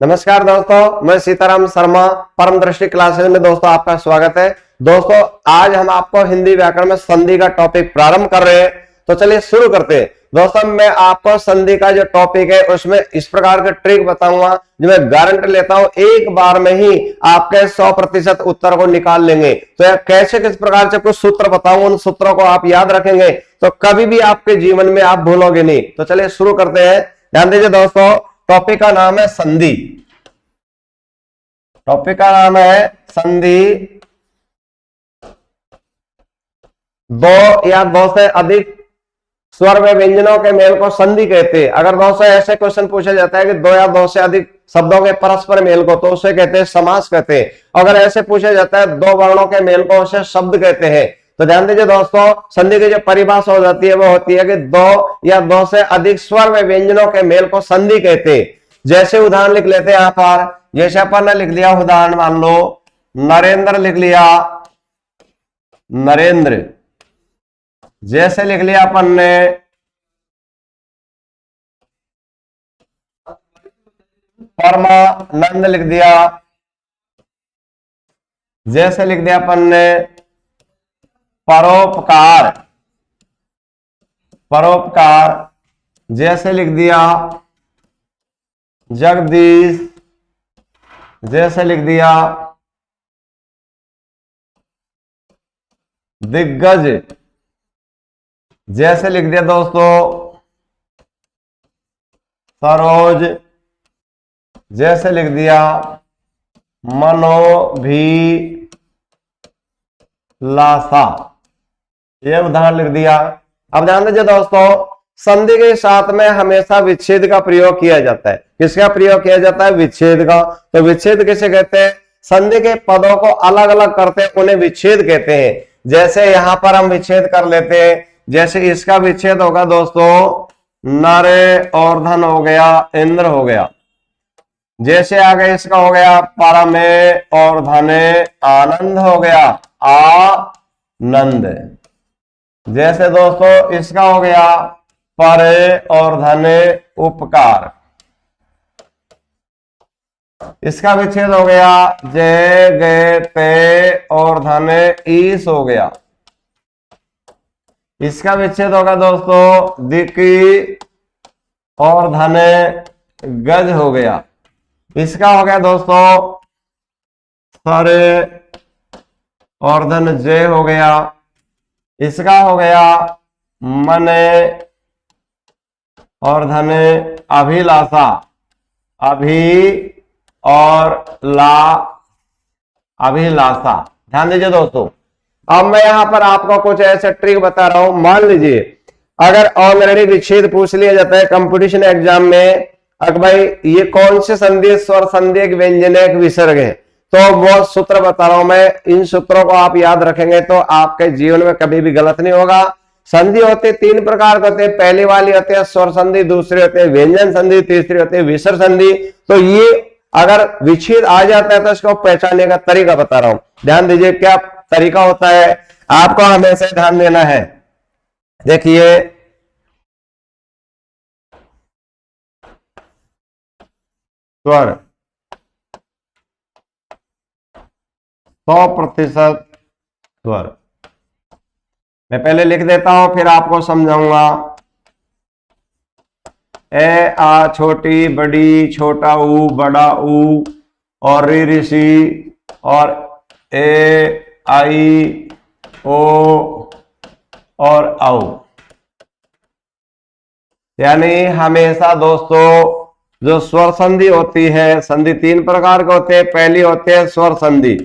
नमस्कार दोस्तों, मैं सीताराम शर्मा परम दृष्टि क्लासेस में दोस्तों आपका स्वागत है। दोस्तों आज हम आपको हिंदी व्याकरण में संधि का टॉपिक प्रारंभ कर रहे हैं, तो चलिए शुरू करते हैं। दोस्तों मैं आपको संधि का जो टॉपिक है उसमें इस प्रकार के ट्रिक बताऊंगा जो मैं गारंटी लेता हूं एक बार में ही आपके 100% उत्तर को निकाल लेंगे। तो यह कैसे किस प्रकार से कुछ सूत्र बताऊंगा, उन सूत्रों को आप याद रखेंगे तो कभी भी आपके जीवन में आप भूलोगे नहीं। तो चलिए शुरू करते हैं। ध्यान दीजिए दोस्तों, टॉपिक का नाम है संधि। टॉपिक का नाम है संधि। दो या दो से अधिक स्वर में व्यंजनों के मेल को संधि कहते हैं। अगर दोस्तों ऐसे क्वेश्चन पूछा जाता है कि दो या दो से अधिक शब्दों के परस्पर मेल को, तो उसे कहते हैं समास कहते हैं। अगर ऐसे पूछा जाता है दो वर्णों के मेल को, उसे शब्द कहते हैं। तो ध्यान दीजिए दोस्तों, संधि की जो परिभाषा हो जाती है वो होती है कि दो या दो से अधिक स्वर में व्यंजनों के मेल को संधि कहते हैं। जैसे उदाहरण लिख लेते हैं यहाँ पर। जैसे अपन ने लिख लिया उदाहरण, मान लो नरेंद्र लिख लिया, नरेंद्र। जैसे लिख लिया अपन ने परमानंद लिख दिया। जैसे लिख दिया अपन ने परोपकार, परोपकार। जैसे लिख दिया जगदीश। जैसे लिख दिया दिग्गज। जैसे लिख दिया दोस्तों सरोज। जैसे लिख दिया मनोभिलाषा। ये उदाहरण लिख दिया। अब ध्यान दीजिए दोस्तों, संधि के साथ में हमेशा विच्छेद का प्रयोग किया जाता है। किसका प्रयोग किया जाता है? विच्छेद का। तो विच्छेद किसे कहते हैं? संधि के पदों को अलग अलग करते हैं, उन्हें विच्छेद कहते हैं। जैसे यहां पर हम विच्छेद कर लेते हैं। जैसे इसका विच्छेद होगा दोस्तों नर और धन हो गया, इंद्र हो गया। जैसे आगे इसका हो गया परमे और धने, आनंद हो गया, आनंद। जैसे दोस्तों इसका हो गया परे और धने, उपकार। इसका विच्छेद हो गया जय गे ते और धने, ईस हो गया। इसका विच्छेद होगा दोस्तों दिकी और धने, गज हो गया। इसका हो गया दोस्तों सरे और धन, जय हो गया। इसका हो गया मने और धने, अभिलाषा, अभी और ला, अभिलाषा। ध्यान दीजिए दोस्तों, अब मैं यहां पर आपको कुछ ऐसे ट्रिक बता रहा हूं। मान लीजिए अगर ऑलरेडी विच्छेद पूछ लिया जाता है कंपटीशन एग्जाम में, अगर भाई ये कौन से संधि, स्वर संधि, एक व्यंजन, एक विसर्ग है, तो वो सूत्र बता रहा हूं मैं। इन सूत्रों को आप याद रखेंगे तो आपके जीवन में कभी भी गलत नहीं होगा। संधि होते तीन प्रकार के होते हैं। पहली वाली होती है स्वर संधि, दूसरी होती है व्यंजन संधि, तीसरी होती है विसर्ग संधि। तो ये अगर विच्छेद आ जाता है तो इसको पहचानने का तरीका बता रहा हूं। ध्यान दीजिए क्या तरीका होता है, आपको हमेशा ध्यान देना है। देखिए स्वर 100% स्वर, मैं पहले लिख देता हूं फिर आपको समझाऊंगा। ए आ छोटी, बड़ी, छोटा ऊ, बड़ा ऊ, और री ऋषि, और ए आई ओ और औ। यानी हमेशा दोस्तों जो स्वर संधि होती है, संधि तीन प्रकार के होते हैं। पहली होती है स्वर संधि।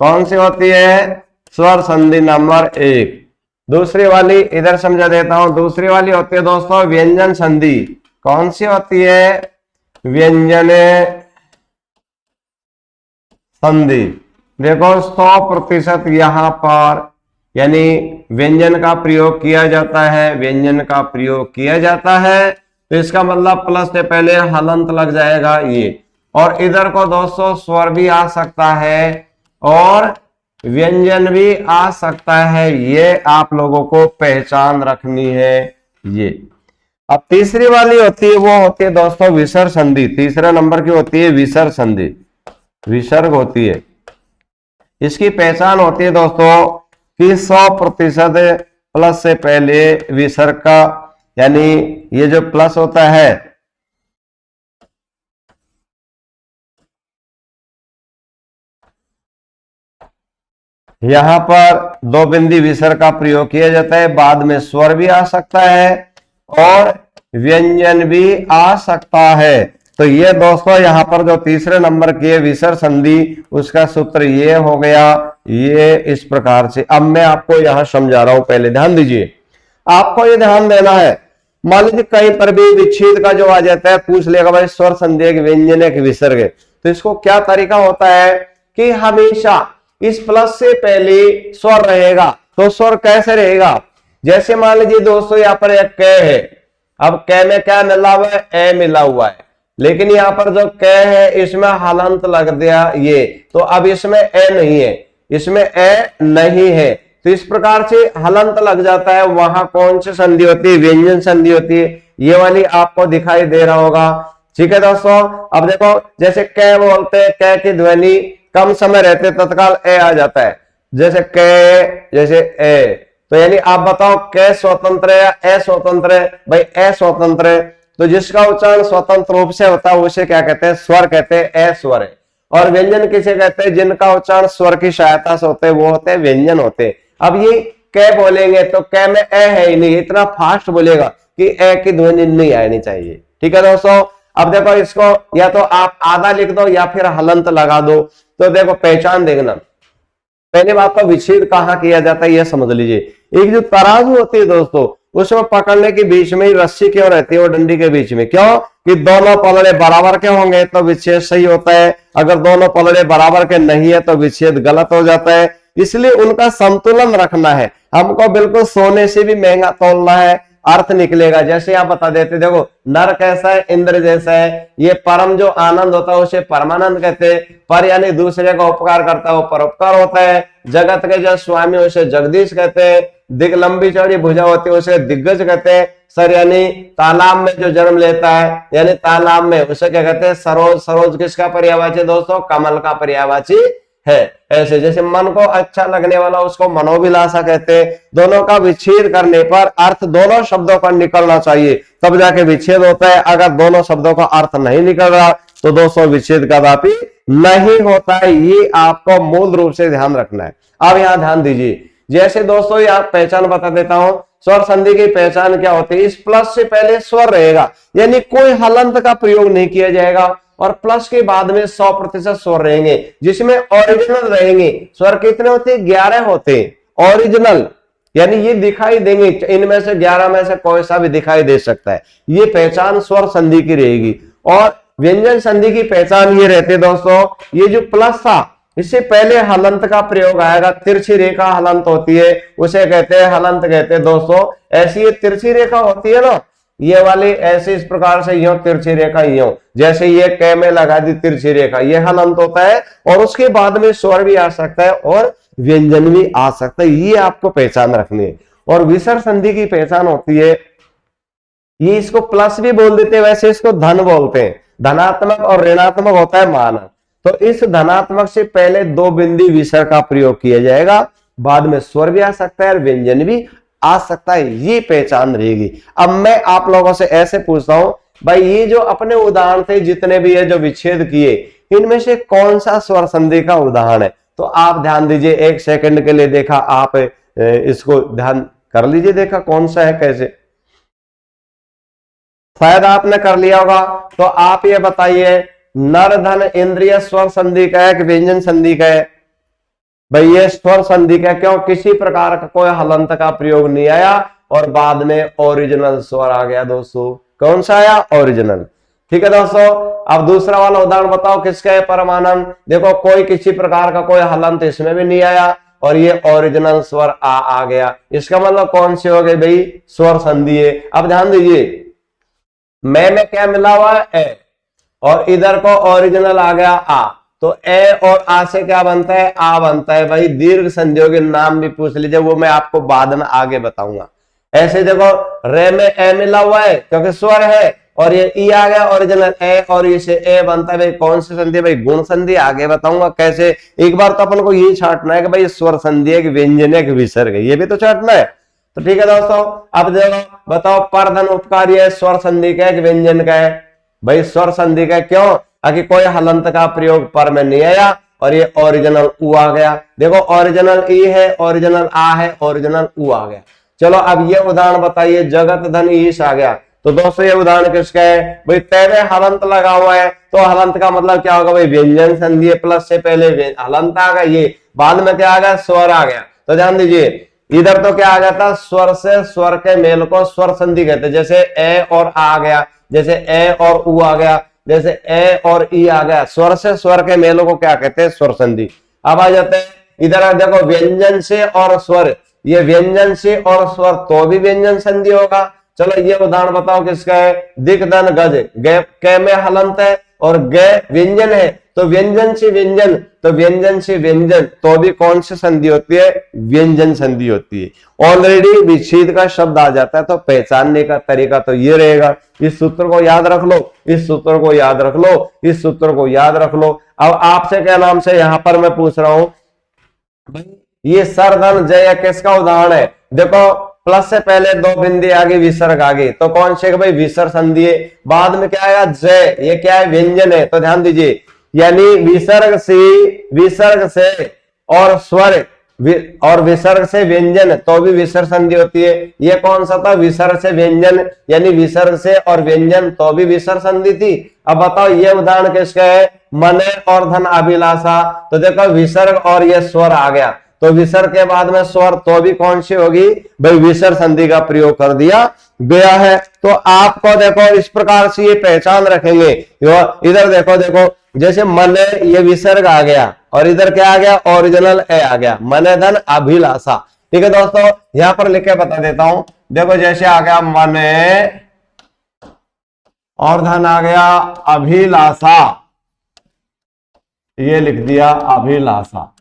कौन सी होती है? स्वर संधि नंबर 1। दूसरी वाली इधर समझा देता हूं। दूसरी वाली होती है दोस्तों व्यंजन संधि। कौन सी होती है? व्यंजन संधि। देखो 100% यहां पर यानी व्यंजन का प्रयोग किया जाता है, व्यंजन का प्रयोग किया जाता है। तो इसका मतलब प्लस से पहले हलंत लग जाएगा ये, और इधर को दोस्तों स्वर भी आ सकता है और व्यंजन भी आ सकता है। ये आप लोगों को पहचान रखनी है। ये अब तीसरी वाली होती है, वो होती है दोस्तों विसर्ग संधि। तीसरे नंबर की होती है विसर्ग संधि, विसर्ग होती है। इसकी पहचान होती है दोस्तों कि 100% प्लस से पहले विसर्ग का, यानी ये जो प्लस होता है, यहां पर दो बिंदी विसर्ग का प्रयोग किया जाता है। बाद में स्वर भी आ सकता है और व्यंजन भी आ सकता है। तो ये दोस्तों यहां पर जो तीसरे नंबर की है विसर्ग संधि, उसका सूत्र ये हो गया, ये इस प्रकार से। अब मैं आपको यहां समझा रहा हूं, पहले ध्यान दीजिए। आपको ये ध्यान देना है, मान लीजिए कहीं पर भी विच्छेद का जो आ जाता है, पूछ लेगा भाई स्वर संधि एक व्यंजन एक विसर्ग है, तो इसको क्या तरीका होता है कि हमेशा इस प्लस से पहले स्वर रहेगा। तो स्वर कैसे रहेगा, जैसे मान लीजिए दोस्तों यहाँ पर एक क है, अब क में क्या मिला हुआ है, ए मिला हुआ है, लेकिन यहाँ पर जो क है इसमें हलंत लग दिया ये, तो अब इसमें ए नहीं है, इसमें ए नहीं है, तो इस प्रकार से हलंत लग जाता है। वहां कौन सी संधि होती है, व्यंजन संधि होती है, ये वाली आपको दिखाई दे रहा होगा। ठीक है दोस्तों, अब देखो जैसे क बोलते हैं, क की ध्वनि कम समय रहते तत्काल ए आ जाता है, जैसे क, जैसे ए, तो यानी आप बताओ क स्वतंत्र है या ए स्वतंत्र है, भाई ए स्वतंत्र है। तो जिसका उच्चारण स्वतंत्र रूप से होता है उसे क्या कहते हैं, स्वर कहते हैं, ए स्वर है। और व्यंजन किसे कहते हैं, जिनका उच्चारण स्वर की सहायता से होते हैं वो होते हैं व्यंजन होते हैं। अब ये क बोलेंगे तो क में ए है ही नहीं, इतना फास्ट बोलेगा कि ए की ध्वनि नहीं आनी चाहिए। ठीक है दोस्तों, अब देखो इसको या तो आप आधा लिख दो या फिर हलंत लगा दो। तो देखो पहचान देखना, पहले बात तो विच्छेद कहाँ किया जाता है ये समझ लीजिए। एक जो तराजू होती है दोस्तों, उसमें पकड़ने के बीच में ही रस्सी क्यों रहती है, वो डंडी के बीच में, क्यों कि दोनों पलड़े बराबर के होंगे तो विच्छेद सही होता है, अगर दोनों पलड़े बराबर के नहीं है तो विच्छेद गलत हो जाता है। इसलिए उनका संतुलन रखना है, हमको बिल्कुल सोने से भी महंगा तोलना है, अर्थ निकलेगा। जैसे आप बता देते, देखो नर कैसा है, इंद्र जैसा है, ये परम जो आनंद होता है उसे परमानंद कहते हैं, पर यानी दूसरे का उपकार करता है वो परोपकार होता है। जगत के जो स्वामी उसे जगदीश कहते हैं, दिग लंबी चौड़ी भुजा होती है उसे दिग्गज कहते हैं। सर यानी तालाब में जो जन्म लेता है, यानी तालाब में, उसे क्या कहते हैं, सरोज। सरोज किसका पर्यायवाची दोस्तों, कमल का पर्यायवाची है। ऐसे जैसे मन को अच्छा लगने वाला उसको मनोभिलाषा कहते हैं। दोनों का विच्छेद करने पर अर्थ दोनों शब्दों का निकलना चाहिए, तब जाके विच्छेद होता है। अगर दोनों शब्दों का अर्थ नहीं निकल रहा तो दोस्तों विच्छेद कदापि नहीं होता है। ये आपको मूल रूप से ध्यान रखना है। अब यहां ध्यान दीजिए, जैसे दोस्तों यहां पहचान बता देता हूं, स्वर संधि की पहचान क्या होती है, इस प्लस से पहले स्वर रहेगा, यानी कोई हलंत का प्रयोग नहीं किया जाएगा, और प्लस के बाद में 100% स्वर रहेंगे, जिसमें ओरिजिनल रहेंगे। स्वर कितने होते हैं, 11 होते हैं ओरिजिनल, यानी ये दिखाई देंगे, इनमें से 11 में से कोई सा भी दिखाई दे सकता है। ये पहचान स्वर संधि की रहेगी। और व्यंजन संधि की पहचान ये रहती है दोस्तों, ये जो प्लस था इससे पहले हलंत का प्रयोग आएगा। तिरछी रेखा हलंत होती है, उसे कहते हैं हलंत कहते हैं दोस्तों। ऐसी ये तिरछी रेखा होती है ना, ये वाली ऐसे इस प्रकार से यूं तिरछी रेखा यूं, जैसे ये कै में लगा दी तिरछी रेखा, ये हलंत होता है। और उसके बाद में स्वर भी आ सकता है और व्यंजन भी आ सकता है, ये आपको पहचान रखनी है। और विसर्ग संधि की पहचान होती है, ये इसको प्लस भी बोल देते हैं, वैसे इसको धन बोलते हैं। धनात्मक और ऋणात्मक होता है मान, तो इस धनात्मक से पहले दो बिंदी विसर्ग का प्रयोग किया जाएगा, बाद में स्वर भी आ सकता है और व्यंजन भी आ सकता है, ये पहचान रहेगी। अब मैं आप लोगों से ऐसे पूछता हूं, भाई ये जो अपने उदाहरण थे जितने भी है जो विच्छेद किए, इनमें से कौन सा स्वर संधि का उदाहरण है? तो आप ध्यान दीजिए, एक सेकंड के लिए देखा, आप इसको ध्यान कर लीजिए, देखा कौन सा है कैसे, शायद आपने कर लिया होगा। तो आप ये बताइए, नर धन इंद्रिय स्वर संधि का है कि व्यंजन संधि का है? भाई ये स्वर संधि का, क्यों, किसी प्रकार का कोई हलंत का प्रयोग नहीं आया और बाद में ओरिजिनल स्वर आ गया दोस्तों। कौन सा आया, ओरिजिनल। ठीक है दोस्तों, अब दूसरा वाला उदाहरण बताओ किसका है, परमानंद। देखो कोई किसी प्रकार का कोई हलंत इसमें भी नहीं आया और ये ओरिजिनल स्वर आ गया, इसका मतलब कौन सी हो गई भाई, स्वर संधि है। अब ध्यान दीजिए, में क्या मिला हुआ है, ए, और इधर को ओरिजिनल आ गया आ, तो ए और आ से क्या बनता है, आ बनता है। भाई दीर्घ संधियों के नाम भी पूछ लीजिए, वो मैं आपको बाद में आगे बताऊंगा। ऐसे देखो रे में ए मिला हुआ है क्योंकि स्वर है, और ये ई आ गया ओरिजिनल ए, और इसे ए बनता है भाई कौन सी संधि, भाई गुण संधि। आगे बताऊंगा कैसे। एक बार तो अपन को ये छांटना है कि भाई स्वर संधि है कि व्यंजन है कि विसर्ग है, ये भी तो छांटना है। तो ठीक है दोस्तों, अब देखो बताओ परधन उपकार ये स्वर संधि का है कि व्यंजन का है, भाई स्वर संधि का। क्यों? ताकि कोई हलंत का प्रयोग पर में नहीं आया, और ये ओरिजिनल उ आ गया। देखो ओरिजिनल ई है, ओरिजिनल आ है, ओरिजिनल उ आ गया। चलो अब ये उदाहरण बताइए, जगत धन ईश आ गया। तो दोस्तों ये उदाहरण किसका है, भाई तय में हलंत लगा हुआ है, तो हलंत का मतलब क्या होगा, भाई व्यंजन संधि है, प्लस से पहले हलंत आ गया, ये बाद में क्या आ गया, स्वर आ गया। तो ध्यान दीजिए इधर तो क्या आ गया था, स्वर से स्वर के मेल को स्वर संधि कहते हैं। जैसे ए और आ गया, जैसे ए और उ आ गया, जैसे ए और ई आ गया, स्वर से स्वर के मेलों को क्या कहते हैं, स्वर संधि। अब आ जाते हैं इधर, देखो व्यंजन से और स्वर, ये व्यंजन से और स्वर तो भी व्यंजन संधि होगा। चलो ये उदाहरण बताओ किसका है, दिक दन गज, कै में हलंत है और गे व्यंजन है, तो व्यंजन से व्यंजन, तो व्यंजन से व्यंजन तो भी कौन सी संधि होती है, व्यंजन संधि होती है। ऑलरेडी विच्छेद का शब्द आ जाता है, तो पहचानने का तरीका तो ये रहेगा। इस सूत्र को याद रख लो, इस सूत्र को याद रख लो, इस सूत्र को याद रख लो। अब आपसे क्या नाम से यहां पर मैं पूछ रहा हूं, ये सरधन जय किसका उदाहरण है। देखो प्लस से पहले दो बिंदी आगे विसर्ग आगे, तो कौन से भाई विसर्ग संधि है। बाद में क्या आएगा जय, ये क्या है, व्यंजन है। तो ध्यान दीजिए यानी विसर्ग से और स्वर और विसर्ग से व्यंजन तो भी विसर्ग संधि होती है। ये कौन सा था, विसर्ग से व्यंजन, यानी विसर्ग से और व्यंजन तो भी विसर्ग संधि थी। अब बताओ ये उदाहरण किसका है, मने और धन अभिलाषा। तो देखो विसर्ग और ये स्वर आ गया, तो विसर्ग के बाद में स्वर तो भी कौन सी होगी, भाई विसर्ग संधि का प्रयोग कर दिया गया है। तो आपको देखो इस प्रकार से ये पहचान रखेंगे। इधर देखो देखो जैसे मन ये विसर्ग आ गया, और इधर क्या आ गया, ओरिजिनल ए आ गया, मन धन अभिलाषा। ठीक है दोस्तों, यहां पर लिख के बता देता हूं। देखो जैसे आ गया मन और धन आ गया अभिलाषा, ये लिख दिया अभिलाषा।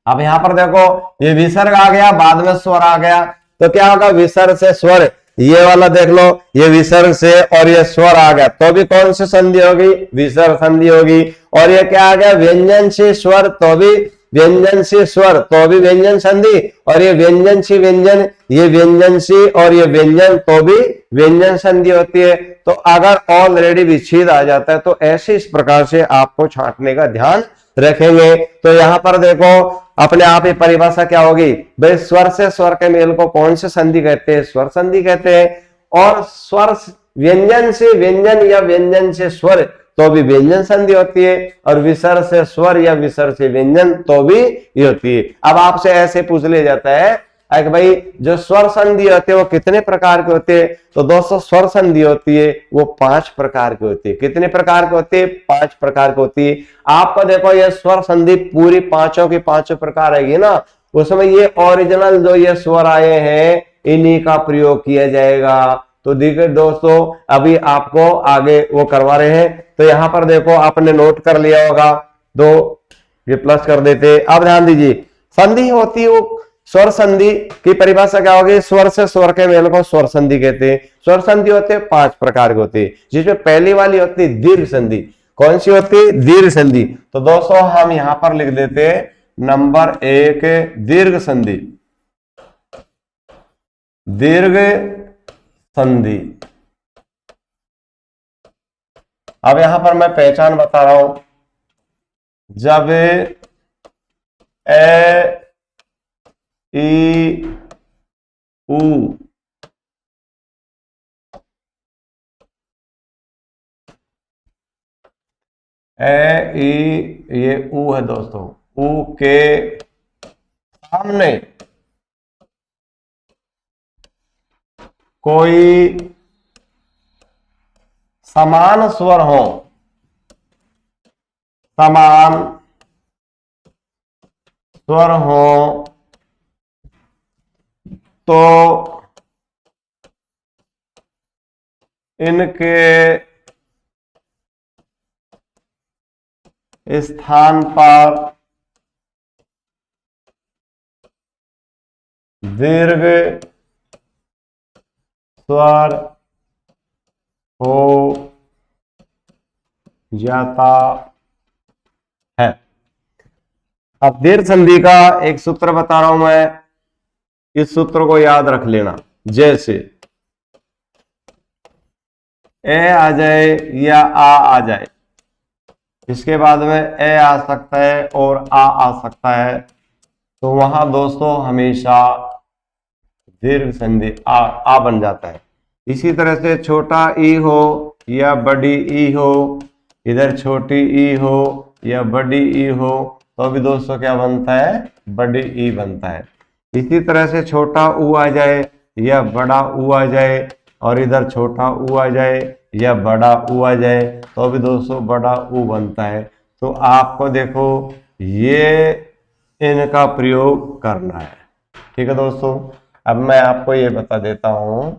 अब यहां पर देखो ये विसर्ग आ गया, बाद में स्वर आ गया, तो क्या होगा, विसर्ग से स्वर, ये वाला देख लो, ये विसर्ग से और ये स्वर आ गया, तो भी कौन सी संधि होगी, विसर्ग संधि होगी। और ये क्या आ गया, व्यंजन से स्वर, तो भी व्यंजन से स्वर तो भी व्यंजन संधि, और ये व्यंजन से व्यंजन, ये व्यंजन से और ये व्यंजन तो भी व्यंजन संधि होती है। तो अगर ऑलरेडी विच्छेद आ जाता है, तो ऐसे इस प्रकार से आपको छांटने का ध्यान रखेंगे। तो यहां पर देखो अपने आप ही परिभाषा क्या होगी, भाई स्वर से स्वर के मेल को कौन से संधि कहते हैं, स्वर संधि कहते हैं। और स्वर व्यंजन से व्यंजन या व्यंजन से स्वर तो भी व्यंजन संधि होती है, और विसर्ग से स्वर या विसर्ग से व्यंजन तो भी ये होती है। अब आपसे ऐसे पूछ लिया जाता है कि भाई जो स्वर संधि होते हैं वो कितने प्रकार के होते हैं। तो दोस्तों स्वर संधि होती है वो 5 प्रकार की होती है। कितने प्रकार की होती है, 5 प्रकार की होती है। आपको देखो ये स्वर संधि पूरी पांचों की पांचों प्रकार आएगी ना, उसमें ये ओरिजिनल जो ये स्वर आए हैं इन्हीं का प्रयोग किया जाएगा। तो देखिए दोस्तों अभी आपको आगे वो करवा रहे हैं, तो यहां पर देखो आपने नोट कर लिया होगा, दो ये प्लस कर देते। अब ध्यान दीजिए संधि होती है वो स्वर संधि की परिभाषा क्या होगी, स्वर से स्वर के मेल को स्वर संधि कहते हैं। स्वर संधि होते हैं 5 प्रकार के होती है, जिसमें पहली वाली होती है दीर्घ संधि। कौन सी होती है, दीर्घ संधि। तो दोस्तों हम यहां पर लिख देते हैं नंबर 1 दीर्घ संधि, दीर्घ संधि। अब यहां पर मैं पहचान बता रहा हूं, जब ए ई उ ए ई ये उ है दोस्तों, उ के सामने कोई समान स्वर हो, समान स्वर हो तो इनके स्थान पर दीर्घ स्वर हो जाता है। अब दीर्घ संधि का एक सूत्र बता रहा हूं मैं, इस सूत्र को याद रख लेना। जैसे ए आ जाए या आ जाए, इसके बाद में ए आ सकता है और आ सकता है, तो वहां दोस्तों हमेशा दीर्घ संधि आ बन जाता है। इसी तरह से छोटा ई हो या बड़ी ई हो, इधर छोटी ई हो या बड़ी ई हो, तो भी दोस्तों क्या बनता है, बड़ी ई बनता है। इसी तरह से छोटा ऊ आ जाए या बड़ा ऊ आ जाए, और इधर छोटा ऊ आ जाए या बड़ा ऊ आ जाए, तो भी दोस्तों बड़ा ऊ बनता है। तो आपको देखो ये इनका प्रयोग करना है। ठीक है दोस्तों, अब मैं आपको ये बता देता हूं,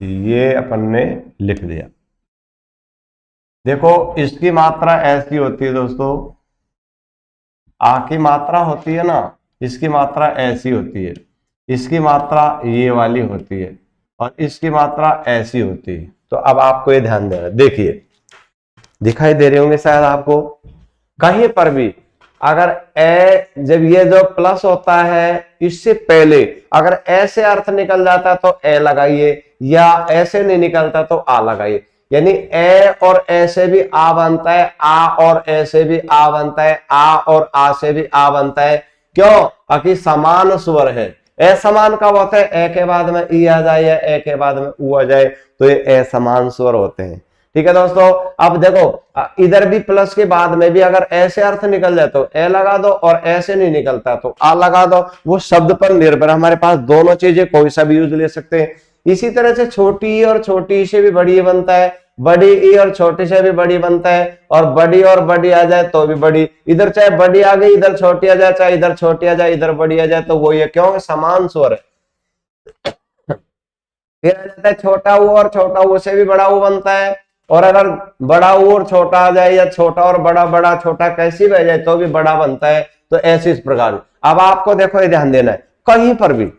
ये अपन ने लिख दिया। देखो इसकी मात्रा ऐसी होती है दोस्तों, आ की मात्रा होती है ना, इसकी मात्रा ऐसी होती है, इसकी मात्रा ये वाली होती है, और इसकी मात्रा ऐसी होती है। तो अब आपको ये ध्यान देना, देखिए दिखाई दे रहे होंगे शायद आपको, कहीं पर भी अगर ए, जब ये जो प्लस होता है इससे पहले अगर ऐसे अर्थ निकल जाता है तो ए लगाइए, या ऐसे नहीं निकलता तो आ लगाइए। यानी ए और ए से भी आ बनता है, आ और ए से भी आ बनता है, आ और आ से भी आ बनता है। क्यों? ताकि समान स्वर है। ए समान कब होते हैं? ए के बाद में ई आ जाए या ए के बाद में ऊ आ जाए, तो ये ए समान स्वर होते हैं। ठीक है दोस्तों, अब देखो इधर भी प्लस के बाद में भी अगर ऐसे अर्थ निकल जाए तो ए लगा दो, और ऐसे नहीं निकलता तो आ लगा दो। वो शब्द पर निर्भर, हमारे पास दोनों चीजें, कोई सा भी यूज ले सकते हैं। इसी तरह से छोटी ई और छोटी ई से भी बड़ी बनता है, बड़ी ई और छोटी से भी बड़ी बनता है, और बड़ी और बड़ी आ जाए तो भी बड़ी। इधर चाहे बड़ी आ गई इधर छोटी आ जाए, चाहे इधर छोटी आ जाए इधर बड़ी आ जाए, तो वो ये क्यों? समान स्वर है। फिर आ जाता है छोटा ऊ, और छोटा ऊ से भी बड़ा ऊ बनता है, और अगर बड़ा ऊ और छोटा आ जाए, या छोटा और बड़ा, बड़ा छोटा कैसी भी आ जाए तो भी बड़ा बनता है। तो ऐसे इस प्रकार। अब आपको देखो ये ध्यान देना है, कहीं पर भी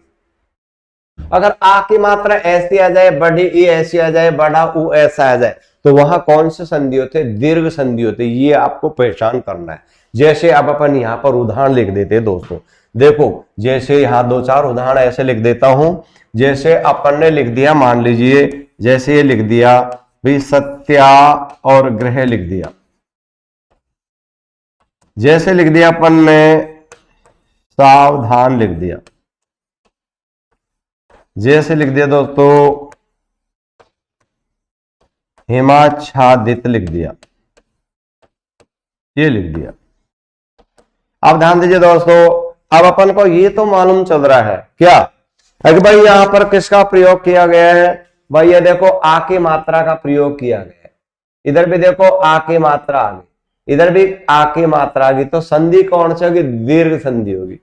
अगर आ की मात्रा ऐसी आ जाए, बड़ी ई ऐसी आ जाए, बड़ा ऊ ऐसा आ जाए, तो वहां कौन से संधि होते? दीर्घ संधि होते। ये आपको पहचान करना है। जैसे अब अपन यहाँ पर उदाहरण लिख देते हैं दोस्तों, देखो जैसे यहाँ दो चार उदाहरण ऐसे लिख देता हूं। जैसे अपन ने लिख दिया, मान लीजिए जैसे ये लिख दिया भी, सत्या और ग्रह लिख दिया। जैसे लिख दिया अपन ने सावधान लिख दिया। जैसे लिख दिया दोस्तों हिमाच्छादित लिख दिया, ये लिख दिया। अब ध्यान दीजिए दोस्तों, अब अपन को ये तो मालूम चल रहा है क्या, अगर भाई यहां पर किसका प्रयोग किया गया है? भाई ये देखो आ की मात्रा का प्रयोग किया गया है। इधर भी देखो आ की मात्रा आ गई, इधर भी आ की मात्रा आ गई, तो संधि कौन सी होगी? दीर्घ संधि होगी।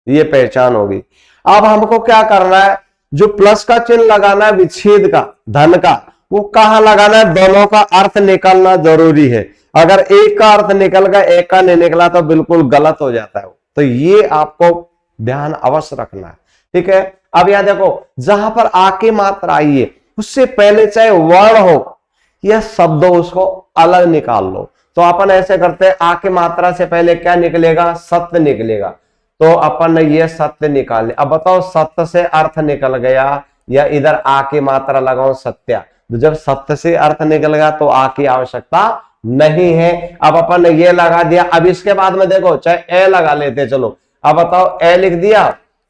ये पहचान होगी। अब हमको क्या करना है? जो प्लस का चिन्ह लगाना है विच्छेद का, धन का, वो कहां लगाना है? दोनों का अर्थ निकलना जरूरी है। अगर एक का अर्थ निकल गया, एक का नहीं निकला, तो बिल्कुल गलत हो जाता है। तो ये आपको ध्यान अवश्य रखना है। ठीक है, अब यहां देखो जहां पर आ की मात्रा आई है, उससे पहले चाहे वर्ण हो या शब्द हो, उसको अलग निकाल लो। तो अपन ऐसे करते हैं, आ की मात्रा से पहले क्या निकलेगा? सत्य निकलेगा। तो अपन ने ये सत्य निकाले। अब बताओ सत्य से अर्थ निकल गया, या इधर आ की मात्रा लगाओ सत्या? तो जब सत्य से अर्थ निकल गया तो आ की आवश्यकता नहीं है। अब अपन ने ये लगा दिया। अब इसके बाद में देखो चाहे ए लगा लेते, चलो अब बताओ ए लिख दिया,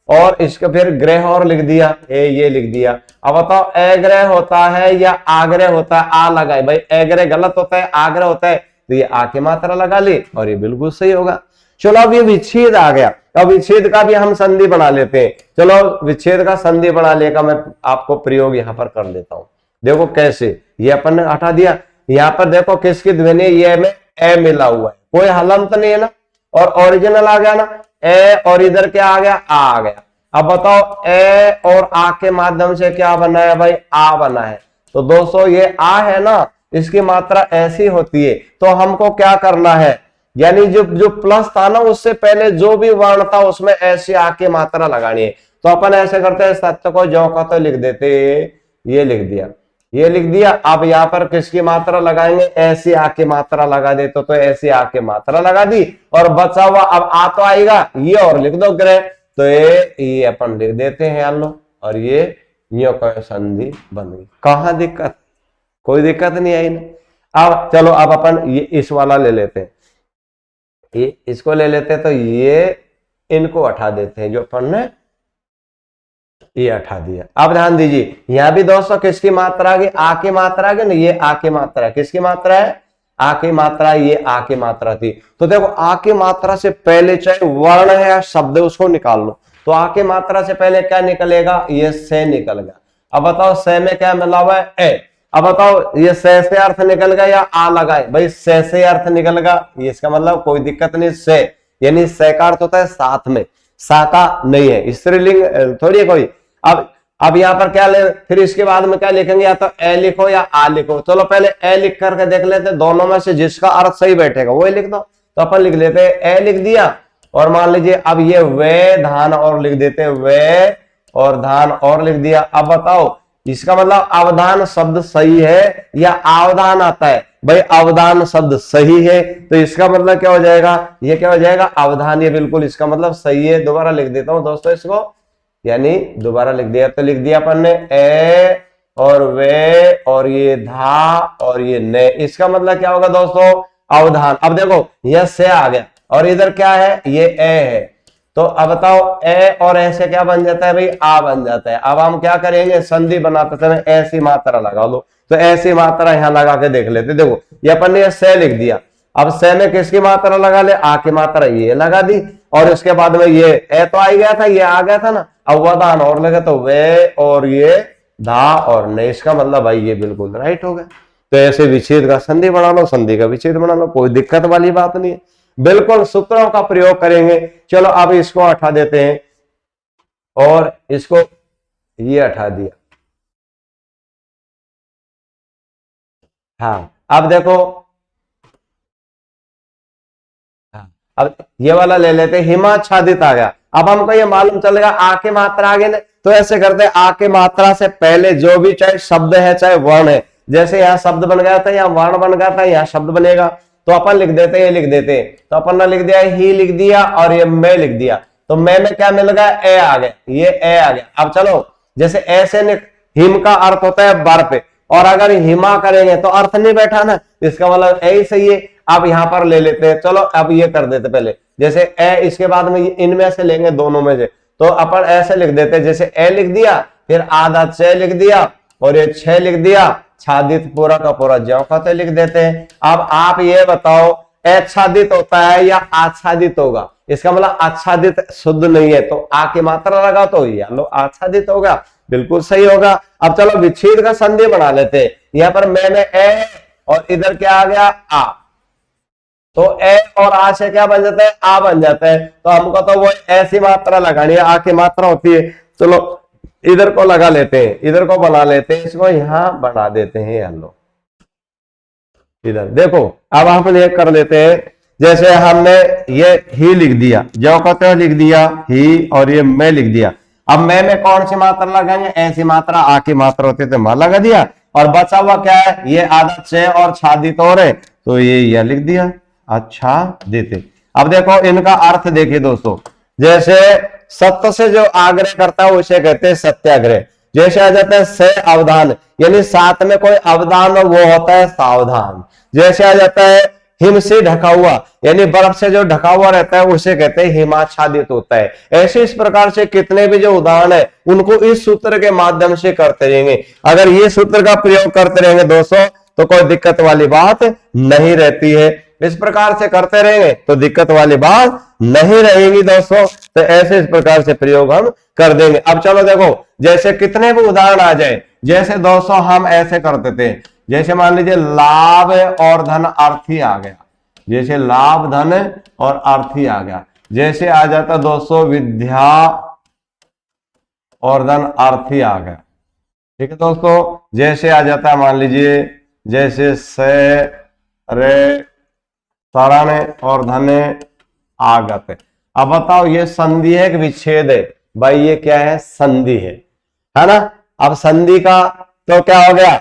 और इसके फिर ग्रह और लिख दिया, ए ये लिख दिया। अब बताओ अग्रह होता है या आग्रह होता है? आ लगाए भाई, अग्रह गलत होता है, आग्रह होता है, तो ये आ की मात्रा लगा ली और ये बिल्कुल सही होगा। चलो अब ये विच्छेद आ गया, अब विच्छेद का भी हम संधि बना लेते हैं। चलो विच्छेद का संधि बना लेगा, मैं आपको प्रयोग यहां पर कर लेता हूं। देखो कैसे, ये अपन ने हटा दिया। यहां पर देखो किसकी ध्वनि ये में ए मिला हुआ है, कोई हलंत नहीं है ना, और ओरिजिनल आ गया ना ए, और इधर क्या आ गया? आ गया। अब बताओ ए और आ के माध्यम से क्या बना है भाई? आ बना है। तो दोस्तों ये आ है ना, इसकी मात्रा ऐसी होती है। तो हमको क्या करना है? यानी जो प्लस था ना, उससे पहले जो भी वर्ण था उसमें ऐसी आ की मात्रा लगानी है। तो अपन ऐसे करते हैं, सत्य को ज्यों का तो लिख देते, ये लिख दिया, ये लिख दिया। अब यहाँ पर किसकी मात्रा लगाएंगे, ऐसी आ की मात्रा लगा दे, तो ऐसी आ की मात्रा लगा दी, और बचा हुआ अब आ तो आएगा, ये और लिख दो ग्रह, तो ये अपन लिख देते हैं आलो, और ये यो का संधि बन गई। कहाँ दिक्कत, कोई दिक्कत नहीं आई ना। अब चलो अब अपन ये इस वाला ले लेते हैं, ये इसको ले लेते हैं, तो ये इनको हटा देते हैं, जो अपन ने ये हटा दिया। अब ध्यान दीजिए, यहां भी दोस्तों किसकी मात्रा आ गई, आ की मात्रा आ गई ना, ये आ की मात्रा है, किसकी मात्रा है, आ की मात्रा, ये आ की मात्रा थी। तो देखो आ की मात्रा से पहले चाहे वर्ण है या शब्द है उसको निकाल लो, तो आ की मात्रा से पहले क्या निकलेगा, ये से निकल गया। अब बताओ से में क्या मिला हुआ है, ए। अब बताओ ये से अर्थ निकल गया या आ लगाए, भाई से अर्थ निकल गया, इसका मतलब कोई दिक्कत नहीं, से यानी से का अर्थ होता है साथ में, सा का नहीं है, स्त्रीलिंग थोड़ी है कोई। अब यहाँ पर क्या ले, फिर इसके बाद में क्या लिखेंगे, या तो ए लिखो या आ लिखो। चलो पहले ए लिख करके देख लेते, दोनों में से जिसका अर्थ सही बैठेगा वही लिख दो। तो अपन लिख लेते ए लिख दिया, और मान लीजिए अब ये वे धान और लिख देते, वे और धान और लिख दिया। अब बताओ इसका मतलब अवधान शब्द सही है या आवधान आता है, भाई अवधान शब्द सही है, तो इसका मतलब क्या हो जाएगा, ये क्या हो जाएगा, अवधान, ये बिल्कुल इसका मतलब सही है। दोबारा लिख देता हूं दोस्तों इसको, यानी दोबारा लिख दिया, तो लिख दिया अपन ने ए और वे और ये धा और ये ने, इसका मतलब क्या होगा दोस्तों, अवधान। अब देखो यह से आ गया और इधर क्या है, ये ए है, तो अब बताओ ए और ऐसे क्या बन जाता है, भाई आ बन जाता है। अब हम क्या करेंगे, संधि बनाते समय ऐसी मात्रा लगा लो, तो ऐसी मात्रा यहां लगा के देख लेते। देखो ये अपन ने से लिख दिया, अब से में किसकी मात्रा लगा ले, आ की मात्रा ये लगा दी, और इसके बाद में ये ए तो आ ही गया था, ये आ गया था ना, अवधान और लगे, तो वे और ये धा और ने, इसका मतलब भाई ये बिल्कुल राइट हो गया। तो ऐसे विच्छेद का संधि बना लो, संधि का विच्छेद बना लो, कोई दिक्कत वाली बात नहीं है, बिल्कुल सूत्रों का प्रयोग करेंगे। चलो अब इसको हटा देते हैं, और इसको ये हटा दिया। हाँ अब देखो, अब ये वाला ले लेते, हिमाच्छादित आ गया। अब हमको ये मालूम चलेगा आ की मात्रा आगे ने, तो ऐसे करते हैं, आ की मात्रा से पहले जो भी चाहे शब्द है चाहे वर्ण है, जैसे यहाँ शब्द बन गया था, यहाँ वर्ण बन गया था, यहाँ शब्द बनेगा, तो अपन लिख देते ये लिख देते। तो अपन ने लिख दिया, ही लिख दिया, और ये मैं लिख दिया, तो मैं में क्या मिल गया, ए आ गया, ये ए आ गया। अब चलो जैसे ऐसे हिम का अर्थ होता है बर्फ, और अगर हिमा करेंगे तो अर्थ नहीं बैठा ना, इसका मतलब ए ही सही है। अब यहां पर ले लेते हैं, चलो अब ये कर देते पहले, जैसे ए इसके बाद में इनमें से लेंगे, दोनों में से, तो अपन ऐसे लिख देते, जैसे ए लिख दिया, फिर आधा छ लिख दिया, और ये छ लिख दिया, छादित पूरा का पूरा ज्यों का त्यों लिख देते हैं। अब आप ये बताओ आच्छादित होता है या आच्छादित होगा, इसका मतलब आच्छादित शुद्ध नहीं है, तो आ की मात्रा लगा तो ये लो आच्छादित होगा, बिल्कुल सही होगा। अब चलो विच्छेद का संधि बना लेते हैं, यहाँ पर मैं में ए और इधर क्या आ गया, आ, तो ए और आ से क्या बन जाता है, आ बन जाता है। तो हमको तो वो ऐसी मात्रा लगानी है, आ की मात्रा होती है। चलो इधर को लगा लेते हैं, इधर को बना लेते हैं, इसको यहां बना देते हैं, लो इधर देखो। अब हम ये कर लेते हैं, जैसे हमने ये ही लिख दिया, जो कहते लिख दिया ही, और ये मैं लिख दिया। अब मैं में कौन सी मात्रा लगाएंगे, ऐसी मात्रा, आ की मात्रा होती है तो मां लगा दिया, और बचा हुआ क्या है, ये आधा छे और छादित और है, तो ये लिख दिया, अच्छा देते। अब देखो इनका अर्थ देखिए दोस्तों, जैसे सत्य से जो आग्रह करता है उसे कहते हैं सत्याग्रह। जैसे आ जाता है से अवधान, यानी साथ में कोई अवधान हो वो होता है सावधान। जैसे आ जाता है हिम से ढका हुआ, यानी बर्फ से जो ढका हुआ रहता है उसे कहते हैं हिमाच्छादित होता है। ऐसे इस प्रकार से कितने भी जो उदाहरण है उनको इस सूत्र के माध्यम से करते रहेंगे। अगर ये सूत्र का प्रयोग करते रहेंगे दोस्तों तो कोई दिक्कत वाली बात नहीं रहती है। इस प्रकार से करते रहेंगे तो दिक्कत वाली बात नहीं रहेगी दोस्तों। तो ऐसे इस प्रकार से प्रयोग हम कर देंगे। अब चलो देखो, जैसे कितने भी उदाहरण आ जाए, जैसे दोस्तों हम ऐसे करते थे, जैसे मान लीजिए लाभ और धन अर्थी आ गया, जैसे लाभ धन और अर्थी आ गया। जैसे आ जाता दोस्तों विद्या और धन अर्थी आ गया, ठीक है दोस्तों। जैसे आ जाता है मान लीजिए जैसे से रे सरण और धने आगत। अब बताओ ये संधि है कि विच्छेद है, भाई ये क्या है, संधि है ना। अब संधि का तो क्या हो गया,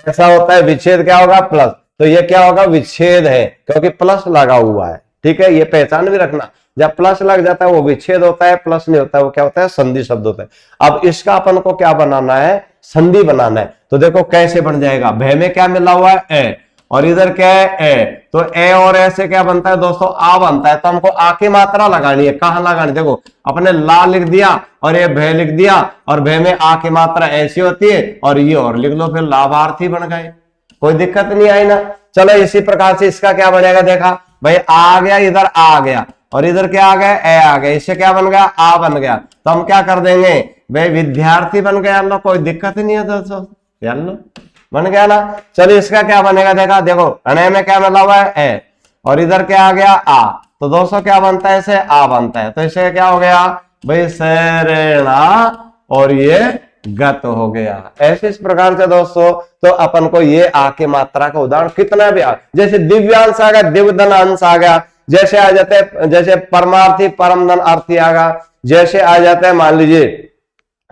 ऐसा होता है, विच्छेद क्या होगा, प्लस, तो ये क्या होगा, विच्छेद है क्योंकि प्लस लगा हुआ है। ठीक है, ये पहचान भी रखना, जब प्लस लग जाता है वो विच्छेद होता है, प्लस नहीं होता है वो क्या होता है, संधि शब्द होता है। अब इसका अपन को क्या बनाना है, संधि बनाना है। तो देखो कैसे बन जाएगा, भय में क्या मिला हुआ है, ए, और इधर क्या है, ए, तो ए और ए से क्या बनता है दोस्तों, आ बनता है। तो हमको आ की मात्रा लगानी है, कहां लगानी, देखो अपने ला लिख दिया और ये भय लिख दिया, और भय में आ की मात्रा ऐसी होती है, और ये और लिख लो, फिर लाभार्थी बन गए, कोई दिक्कत नहीं आई ना। चलो इसी प्रकार से इसका क्या बनेगा, देखा भाई आ गया, इधर आ गया, और इधर क्या आ गया, ए आ गया, इससे क्या बन गया, आ बन गया। तो हम क्या कर देंगे भाई, विद्यार्थी बन गया, लो कोई दिक्कत ही नहीं है दोस्तों, यार लो बन गया ना। चलो इसका क्या बनेगा, देखा देखो अने में क्या मिला हुआ है, ए, और इधर क्या आ गया, आ, तो दोस्तों क्या बनता है, इसे आ बनता है। तो इसे क्या हो गया भाई, सरेणा, और ये गत हो गया। ऐसे इस प्रकार से दोस्तों, तो अपन को ये आ के मात्रा का उदाहरण कितना भी आ, जैसे दिव्यांश आ गया, दिव्यधन अंश आ गया, जैसे आ जाते हैं, जैसे परमार्थी परमधन अर्थी आ गया, जैसे आ जाता है मान लीजिए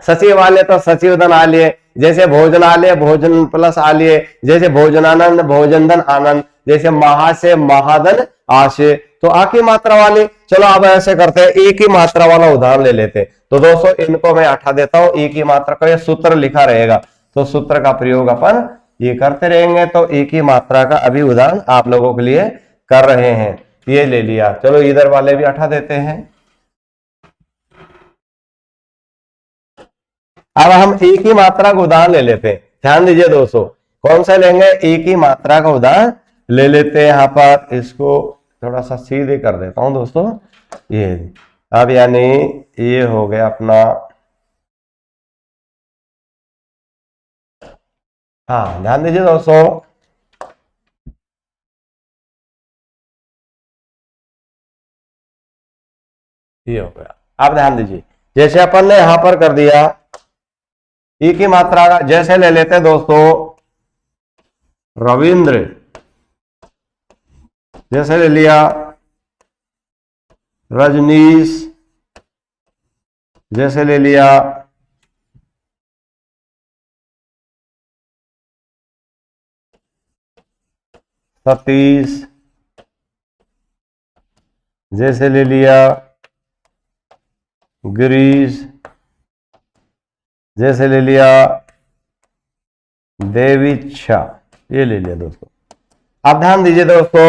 सचिव वाले तो सचिवधन आ लिए, जैसे भोजन आ लिए भोजन प्लस आ लिए, जैसे भोजनानंद भोजनधन आनंद, जैसे महा से महाधन आशे, तो आ की मात्रा वाले। चलो अब ऐसे करते हैं, एक ही मात्रा वाला उदाहरण ले लेते हैं। तो दोस्तों इनको मैं हटा देता हूं, एक ही मात्रा का ये सूत्र लिखा रहेगा, तो सूत्र का प्रयोग अपन ये करते रहेंगे। तो एक ही मात्रा का अभी उदाहरण आप लोगों के लिए कर रहे हैं, ये ले लिया। चलो इधर वाले भी हटा देते हैं। अब हम एक ही मात्रा का उदाहरण ले लेते हैं, ध्यान दीजिए दोस्तों, कौन सा लेंगे, एक ही मात्रा का उदाहरण ले लेते हैं। यहां पर इसको थोड़ा सा सीधे कर देता हूं दोस्तों, ये अब यानी ये हो गया अपना, हाँ ध्यान दीजिए दोस्तों, ये हो गया। अब ध्यान दीजिए, जैसे अपन ने यहां पर कर दिया एक ही मात्रा का, जैसे ले लेते हैं दोस्तों रविंद्र, जैसे ले लिया रजनीश, जैसे ले लिया सतीश, जैसे ले लिया गिरीश, जैसे ले लिया देवीच्छा, ये ले लिया दोस्तों। अब ध्यान दीजिए दोस्तों,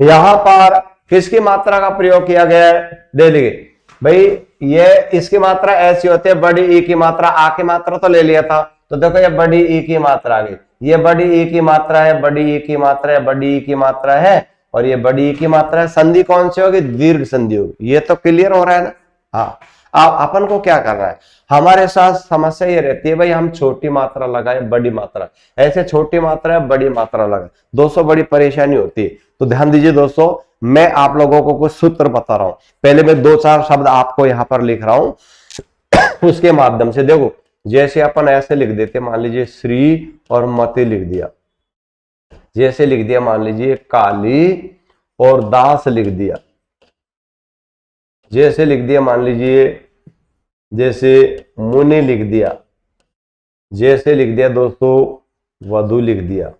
यहां पर किसकी मात्रा का प्रयोग किया गया है, दे लीजिए भाई, ये इसकी मात्रा ऐसी होती है, बड़ी ई की मात्रा, आ की मात्रा तो ले लिया था, तो देखो ये बड़ी ई की मात्रा आ गई, ये बड़ी ई की मात्रा है, बड़ी ई की मात्रा है, बड़ी ई की मात्रा है, और ये बड़ी ई की मात्रा है। संधि कौन सी होगी, दीर्घ संधि होगी, ये तो क्लियर हो रहा है ना। हाँ, अब अपन को क्या करना है, हमारे साथ समस्या ये रहती है भाई, हम छोटी मात्रा लगाए बड़ी मात्रा, ऐसे छोटी मात्रा है बड़ी मात्रा लगाए, दोस्तों बड़ी परेशानी होती है। तो ध्यान दीजिए दोस्तों, मैं आप लोगों को कुछ सूत्र बता रहा हूं, पहले मैं दो चार शब्द आपको यहां पर लिख रहा हूं, उसके माध्यम से देखो, जैसे अपन ऐसे लिख देते, मान लीजिए श्री और मती लिख दिया, जैसे लिख दिया मान लीजिए काली और दास लिख दिया, जैसे लिख दिया मान लीजिए, जैसे मुनि लिख दिया, जैसे लिख दिया दोस्तों वधु लिख दिया,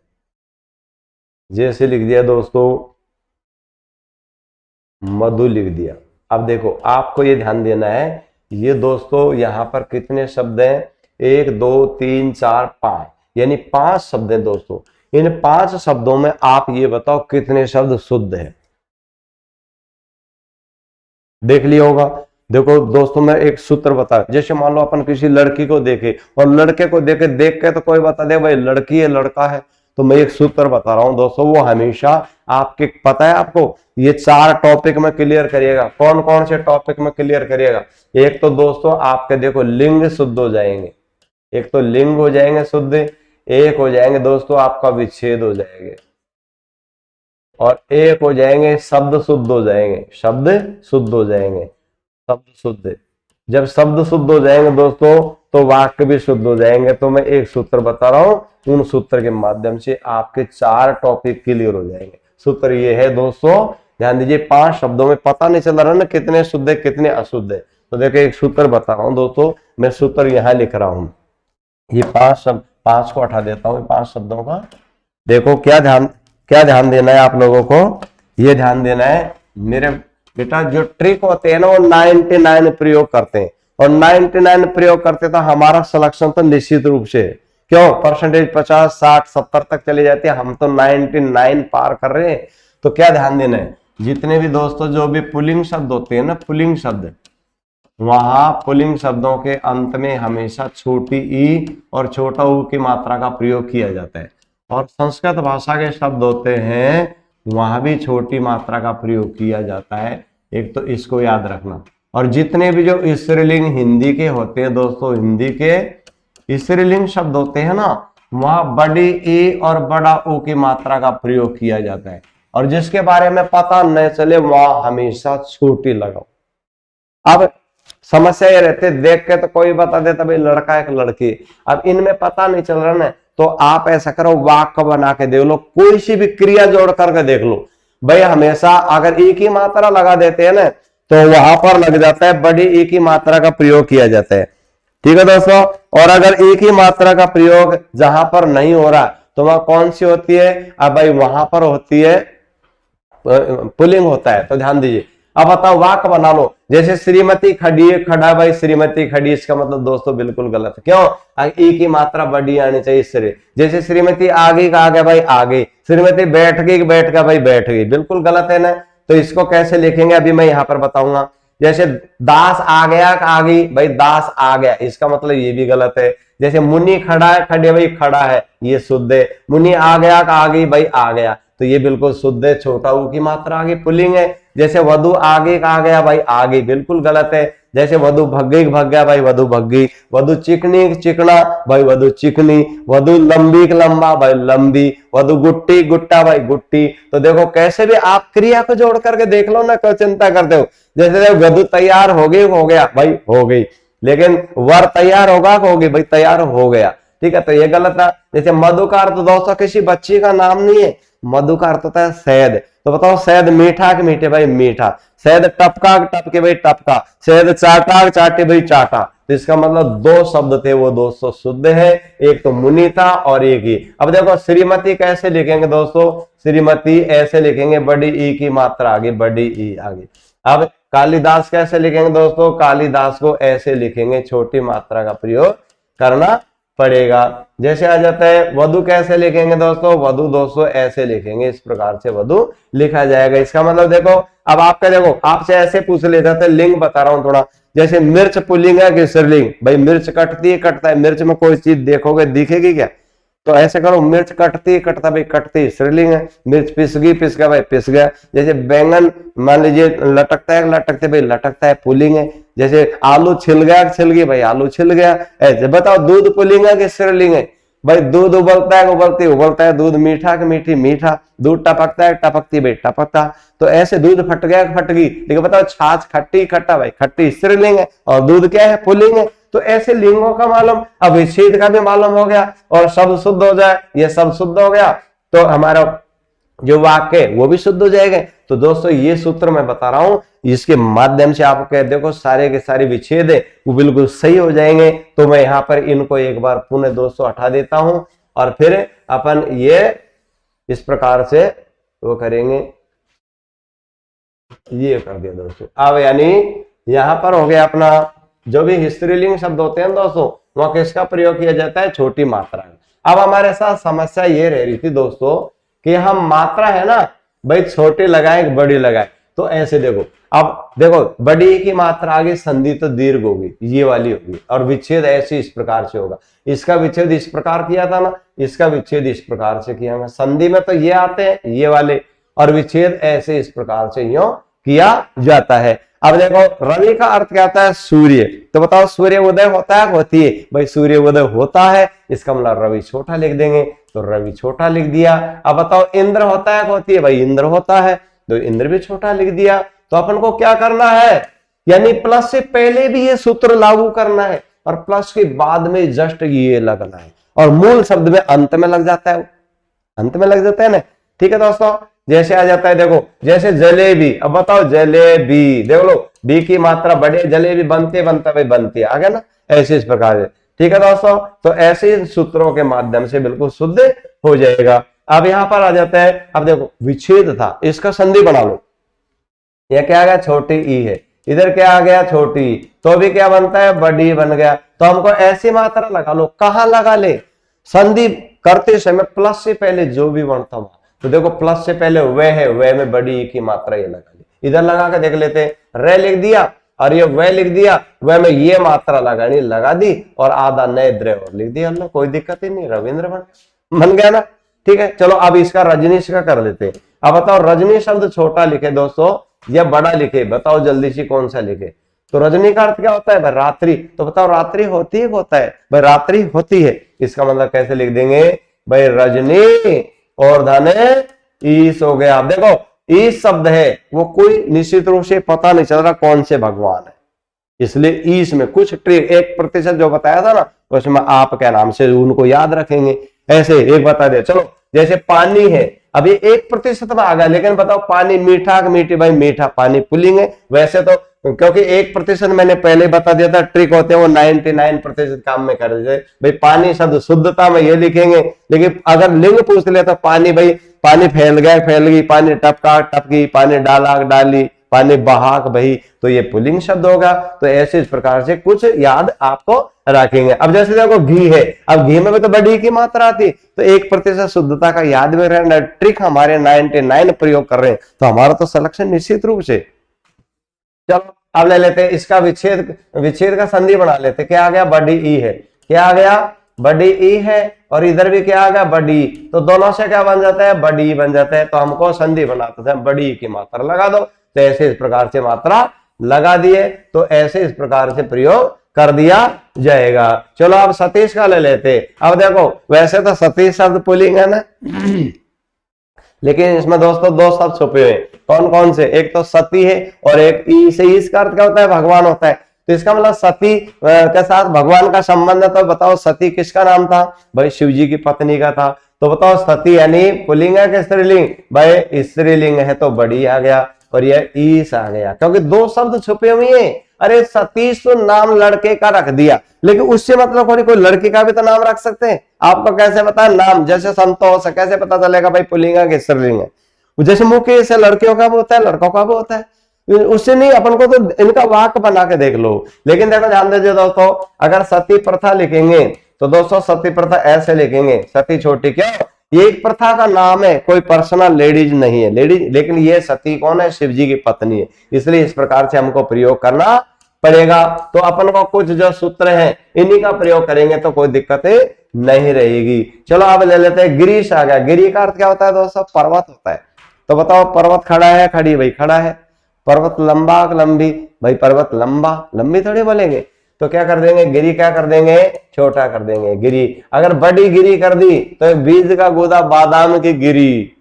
जैसे लिख दिया दोस्तों मधु लिख दिया। अब देखो आपको ये ध्यान देना है, ये दोस्तों यहां पर कितने शब्द हैं, 1 2 3 4 5, यानी 5 शब्द हैं दोस्तों। इन 5 शब्दों में आप ये बताओ कितने शब्द शुद्ध हैं, देख लिया होगा। देखो दोस्तों मैं एक सूत्र बता, जैसे मान लो अपन किसी लड़की को देखे और लड़के को देख के तो कोई बता दे भाई लड़की है लड़का है, तो मैं एक सूत्र बता रहा हूं दोस्तों, वो हमेशा आपके पता है आपको, ये 4 टॉपिक में क्लियर करिएगा। कौन कौन से टॉपिक में क्लियर करिएगा, एक तो दोस्तों आपके देखो लिंग शुद्ध हो जाएंगे, एक तो लिंग हो जाएंगे शुद्ध, एक हो जाएंगे दोस्तों आपका विच्छेद हो जाएंगे, और एक हो जाएंगे शब्द शुद्ध हो जाएंगे, शब्द शुद्ध हो जाएंगे, शब्द शुद्ध। जब शब्द शुद्ध हो जाएंगे दोस्तों तो वाक्य भी शुद्ध हो जाएंगे। तो मैं एक सूत्र बता रहा हूं, उन सूत्र के माध्यम से आपके 4 टॉपिक क्लियर हो जाएंगे। सूत्र ये है दोस्तों, ध्यान दीजिए, 5 शब्दों में पता नहीं चल रहा ना कितने शुद्ध है कितने अशुद्ध है। तो देखो एक सूत्र बता रहा हूं दोस्तों, मैं सूत्र यहां लिख रहा हूं, ये 5 शब्द, 5 को हटा देता हूं, 5 शब्दों का। देखो क्या ध्यान देना है आप लोगों को, ये ध्यान देना है मेरे बेटा, जो ट्रिक होते हैं ना वो 99 प्रयोग करते हैं, और 99 प्रयोग करते तो हमारा सिलेक्शन तो निश्चित रूप से, क्यों परसेंटेज 50 60 70 तक चली जाती है, हम तो 99 पार कर रहे हैं। तो क्या ध्यान देना है, जितने भी दोस्तों जो भी पुल्लिंग शब्द होते हैं ना, पुल्लिंग शब्द, वहां पुल्लिंग शब्दों के अंत में हमेशा छोटी ई और छोटा ऊ की मात्रा का प्रयोग किया जाता है, और संस्कृत भाषा के शब्द होते हैं वहां भी छोटी मात्रा का प्रयोग किया जाता है। एक तो इसको याद रखना, और जितने भी जो स्त्रीलिंग हिंदी के होते हैं दोस्तों, हिंदी के स्त्रीलिंग शब्द होते हैं ना, वहां बड़ी ई और बड़ा ऊ की मात्रा का प्रयोग किया जाता है, और जिसके बारे में पता न चले वहां हमेशा छोटी लगाओ। अब समस्या ये रहती है, देख के तो कोई बता देता भाई लड़का एक लड़की, अब इनमें पता नहीं चल रहा ना, तो आप ऐसा करो वाक्य बना के देख लो, कोई सी भी क्रिया जोड़ करके देख लो भाई, हमेशा अगर ई की मात्रा लगा देते हैं ना तो वहां पर लग जाता है बड़ी ई की मात्रा का प्रयोग किया जाता है, ठीक है दोस्तों। और अगर ई की मात्रा का प्रयोग जहां पर नहीं हो रहा तो वहां कौन सी होती है, अब भाई वहां पर होती है पुल्लिंग होता है, तो ध्यान दीजिए। अब बताओ वाक्य बना लो, जैसे श्रीमती खड़ी है, खड़ा भाई श्रीमती खड़ी, इसका मतलब दोस्तों बिल्कुल गलत है, क्यों, ई की मात्रा बड़ी आनी चाहिए इससे। जैसे श्रीमती आगे का आगे भाई आगे, श्रीमती बैठ गई बैठ गया भाई बैठ गई, बिल्कुल गलत है ना। तो इसको कैसे लिखेंगे अभी मैं यहाँ पर बताऊंगा। जैसे दास आ गया आ गई भाई दास आ गया, इसका मतलब ये भी गलत है। जैसे मुनि खड़ा है खड़े भाई खड़ा है, ये शुद्ध है। मुनि आ गया आ गई भाई आ गया, तो ये बिल्कुल शुद्ध है, छोटा ऊ की मात्रा आगे पुल्लिंग है। जैसे वधु आगे आ गया भाई आगे, बिल्कुल गलत है। जैसे वधु भग गई भग गया भाई वधु भग गई। वधु चिकनी चिकना भाई वधु चिकनी। वधु लंबी लंबा भाई लंबी। वधु गुट्टी गुट्टा भाई गुट्टी। तो देखो कैसे भी आप क्रिया को जोड़ करके देख लो ना, क्यों चिंता करते हो। जैसे देखो वधु तैयार हो गई हो गया भाई हो गई, लेकिन वर तैयार होगा होगी भाई तैयार हो गया, ठीक है, तो ये गलत था। जैसे मधु का अर्थ दोस्तों किसी बच्ची का नाम नहीं है, मधु का अर्थ होता है शहद। तो बताओ शहद मीठा के मीठे भाई मीठा। शहद टपका टपके भाई टपका। शहद चाटा चाटे भाई चाटा। तो इसका मतलब दो शब्द थे वो दोस्तों शुद्ध है, एक तो मुनि था और एक ही। अब देखो श्रीमती कैसे लिखेंगे दोस्तों, श्रीमती ऐसे लिखेंगे बड़ी ई की मात्रा आगे, बड़ी ई आगे। अब कालिदास कैसे लिखेंगे दोस्तों, कालिदास को ऐसे लिखेंगे, छोटी मात्रा का प्रयोग करना पड़ेगा। जैसे आ जाता है वधु कैसे लिखेंगे दोस्तों, वधु दोस्तों ऐसे लिखेंगे, इस प्रकार से वधु लिखा जाएगा। इसका मतलब देखो अब आपका देखो आपसे ऐसे पूछ लेता था, लिंग बता रहा हूं थोड़ा। जैसे मिर्च पुल्लिंग है कि स्त्रीलिंग, भाई मिर्च कटती है कटता है, मिर्च में कोई चीज देखोगे दिखेगी क्या, तो ऐसे करो मिर्च कटती कटता भाई कटती स्त्रीलिंग है। मिर्च पिस गई पिस गया भाई पिस गया। जैसे बैंगन मान लीजिए लटकता है लटकते भाई लटकता है पुल्लिंग है। जैसे आलू छिल गया छिल गई भाई आलू छिल गया। ऐसे बताओ दूध पुल्लिंग है कि स्त्रीलिंग है, भाई दूध उबलता है उबलती उबलता है। दूध मीठा की मीठी मीठा। दूध टपकता है टपकती भाई टपकता। तो ऐसे दूध फट गया फट गई। लेकिन बताओ छाछ खट्टी खट्टा भाई खट्टी स्त्रीलिंग है, और दूध क्या है पुल्लिंग है। तो ऐसे लिंगों का मालूम, अब विच्छेद का भी मालूम हो गया, और शब्द शुद्ध हो जाए, ये शब्द शुद्ध हो गया तो हमारा जो वाक्य है वो भी शुद्ध हो जाएगा। तो दोस्तों ये सूत्र मैं बता रहा हूं, इसके माध्यम से आप कह देखो सारे के सारे विच्छेद है वो बिल्कुल सही हो जाएंगे। तो मैं यहाँ पर इनको एक बार पुनः दोस्तों हटा देता हूं, और फिर अपन ये इस प्रकार से वो करेंगे, ये कर दिया दोस्तों। अब यानी यहां पर हो गया अपना जो भी स्त्रीलिंग शब्द होते हैं दोस्तों, वहां किसका प्रयोग किया जाता है, छोटी मात्रा में। अब हमारे साथ समस्या ये रह रही थी दोस्तों कि हम मात्रा है ना भाई छोटी लगाए बड़ी लगाए, तो ऐसे देखो अब देखो बड़ी की मात्रा आगे संधि तो दीर्घ होगी, ये वाली होगी, और विच्छेद ऐसे इस प्रकार से होगा। इसका विच्छेद इस प्रकार किया था ना, इसका विच्छेद इस प्रकार से किया है। संधि में तो ये आते हैं ये वाले, और विच्छेद ऐसे इस प्रकार से यूं किया जाता है। अब देखो रवि का अर्थ क्या होता है, सूर्य। तो बताओ सूर्य उदय होता है होती है, भाई सूर्य उदय होता है, इसका मतलब रवि छोटा लिख देंगे, तो रवि छोटा लिख दिया। अब बताओ इंद्र होता है होती है, भाई इंद्र होता है, तो इंद्र भी छोटा लिख दिया। तो अपन को क्या करना है, यानी प्लस से पहले भी ये सूत्र लागू करना है, और प्लस के बाद में जस्ट ये लगना है, और मूल शब्द में अंत में लग जाता है, अंत में लग जाता है ना, ठीक है दोस्तों। जैसे आ जाता है देखो जैसे जलेबी। अब बताओ जलेबी, देख लो बी की मात्रा बढ़े, जलेबी बनते बनता भाई बनती है, आ गया ना, ऐसे इस प्रकार से। ठीक है दोस्तों, तो ऐसे सूत्रों के माध्यम से बिल्कुल शुद्ध हो जाएगा। अब यहां पर आ जाता है, अब देखो विच्छेद था, इसका संधि बना लो। यह क्या आ गया, छोटी ई है, इधर क्या आ गया, छोटी ई, तो भी क्या बनता है, बड़ी बन गया। तो हमको ऐसी मात्रा लगा लो, कहां लगा ले, संधि करते समय प्लस से पहले जो भी बनता हुआ, तो देखो प्लस से पहले वह है, वह में बड़ी ई की मात्रा ये लगा ली, इधर लगा के देख लेते हैं, रे लिख दिया और ये वह लिख दिया, वह में ये मात्रा लगानी लगा दी और आधा नए द्रव और लिख दिया, अल्लाह कोई दिक्कत ही नहीं, रविंद्र बन गया ना। ठीक है, चलो अब इसका रजनीश का कर लेते हैं। अब बताओ रजनी शब्द छोटा लिखे दोस्तों या बड़ा लिखे, बताओ जल्दी से कौन सा लिखे। तो रजनी का अर्थ क्या होता है भाई, रात्रि, तो बताओ रात्रि होती है, होता है भाई, रात्रि होती है, इसका मतलब कैसे लिख देंगे भाई, रजनी और धन ईश हो गया। अब देखो ईश शब्द है वो कोई निश्चित रूप से पता नहीं चल रहा कौन से भगवान है, इसलिए ईश में कुछ ट्रिक 1% जो बताया था ना, उसमें आप क्या नाम से उनको याद रखेंगे। ऐसे एक बता दे, चलो जैसे पानी है, अभी 1% में आ गया, लेकिन बताओ पानी मीठा मीठी, भाई मीठा पानी पुलिंग है, वैसे तो क्योंकि 1% मैंने पहले बता दिया था, ट्रिक होते हैं वो 99% काम में कर देते भाई। पानी शब्द शुद्धता में ये लिखेंगे, लेकिन अगर लिंग पूछ ले तो पानी, भाई पानी फैल गया फैल गई, पानी टपका टपकी, पानी डाला डाली, पानी बहाक बही, तो ये पुलिंग शब्द होगा। तो ऐसे इस प्रकार से कुछ याद आपको रखेंगे। अब जैसे देखो घी है, अब घी में भी तो बड़ी की मात्रा आती, तो 1% शुद्धता का याद में रहना, ट्रिक हमारे 99 प्रयोग कर रहे हैं, तो हमारा तो सिलेक्शन निश्चित रूप से। चलो अब ले लेते हैं इसका विच्छेद, विच्छेद का संधि बना लेते, क्या आ गया, बड़ी ई है, क्या आ गया, बड़ी ई है, और इधर भी क्या आ गया, बड़ी, तो दोनों से क्या बन जाता है, बड़ी बन जाता है। तो हमको संधि बनाते थे, बड़ी की मात्रा लगा दो, तो ऐसे इस प्रकार से मात्रा लगा दिए, तो ऐसे इस प्रकार से प्रयोग कर दिया जाएगा। चलो अब सतीश का ले लेते। अब देखो वैसे तो सतीश शब्द पुल्लिंग है ना, लेकिन इसमें दोस्तों दो शब्द छुपे हुए, कौन कौन से, एक तो सती है और एक ई से, इसका अर्थ क्या होता है, भगवान होता है। तो इसका मतलब सती के साथ भगवान का संबंध है। तो बताओ सती किसका नाम था भाई, शिव जी की पत्नी का था। तो बताओ सती यानी पुल्लिंग है कि स्त्रीलिंग, भाई स्त्रीलिंग है, तो बड़ी आ गया और यह ईस आ गया, क्योंकि दो शब्द छुपे हुए हैं। अरे सतीश तो नाम लड़के का रख दिया, लेकिन उससे मतलब कोई लड़की का भी तो नाम रख सकते हैं। आपको कैसे पता नाम, जैसे संतोष है, कैसे पता चलेगा भाई पुल्लिंग है कि स्त्रीलिंग है। जैसे मुकेश है, लड़कियों का भी होता है लड़कों का भी होता है, उससे नहीं, अपन को तो इनका वाक्य बना के देख लो। लेकिन देखो ध्यान दीजिए दोस्तों, अगर सती प्रथा लिखेंगे तो दोस्तों सती प्रथा ऐसे लिखेंगे, सती छोटी, क्या ये एक प्रथा का नाम है, कोई पर्सनल लेडीज नहीं है, लेडीज, लेकिन ये सती कौन है, शिव जी की पत्नी है, इसलिए इस प्रकार से हमको प्रयोग करना पड़ेगा। तो अपन को कुछ जो सूत्र हैं इन्हीं का प्रयोग करेंगे तो कोई दिक्कत नहीं रहेगी। चलो अब ले लेते हैं गिरीश आ गया। गिरी का अर्थ क्या होता है दोस्तों, पर्वत होता है। तो बताओ पर्वत खड़ा है, खड़ी, भाई खड़ा है। पर्वत लंबा लंबी, भाई पर्वत लंबा लंबी थोड़ी बोलेंगे, तो क्या कर देंगे, गिरी क्या कर देंगे, छोटा कर देंगे गिरी। अगर बड़ी गिरी कर दी तो बीज का गूदा बादाम की गिरी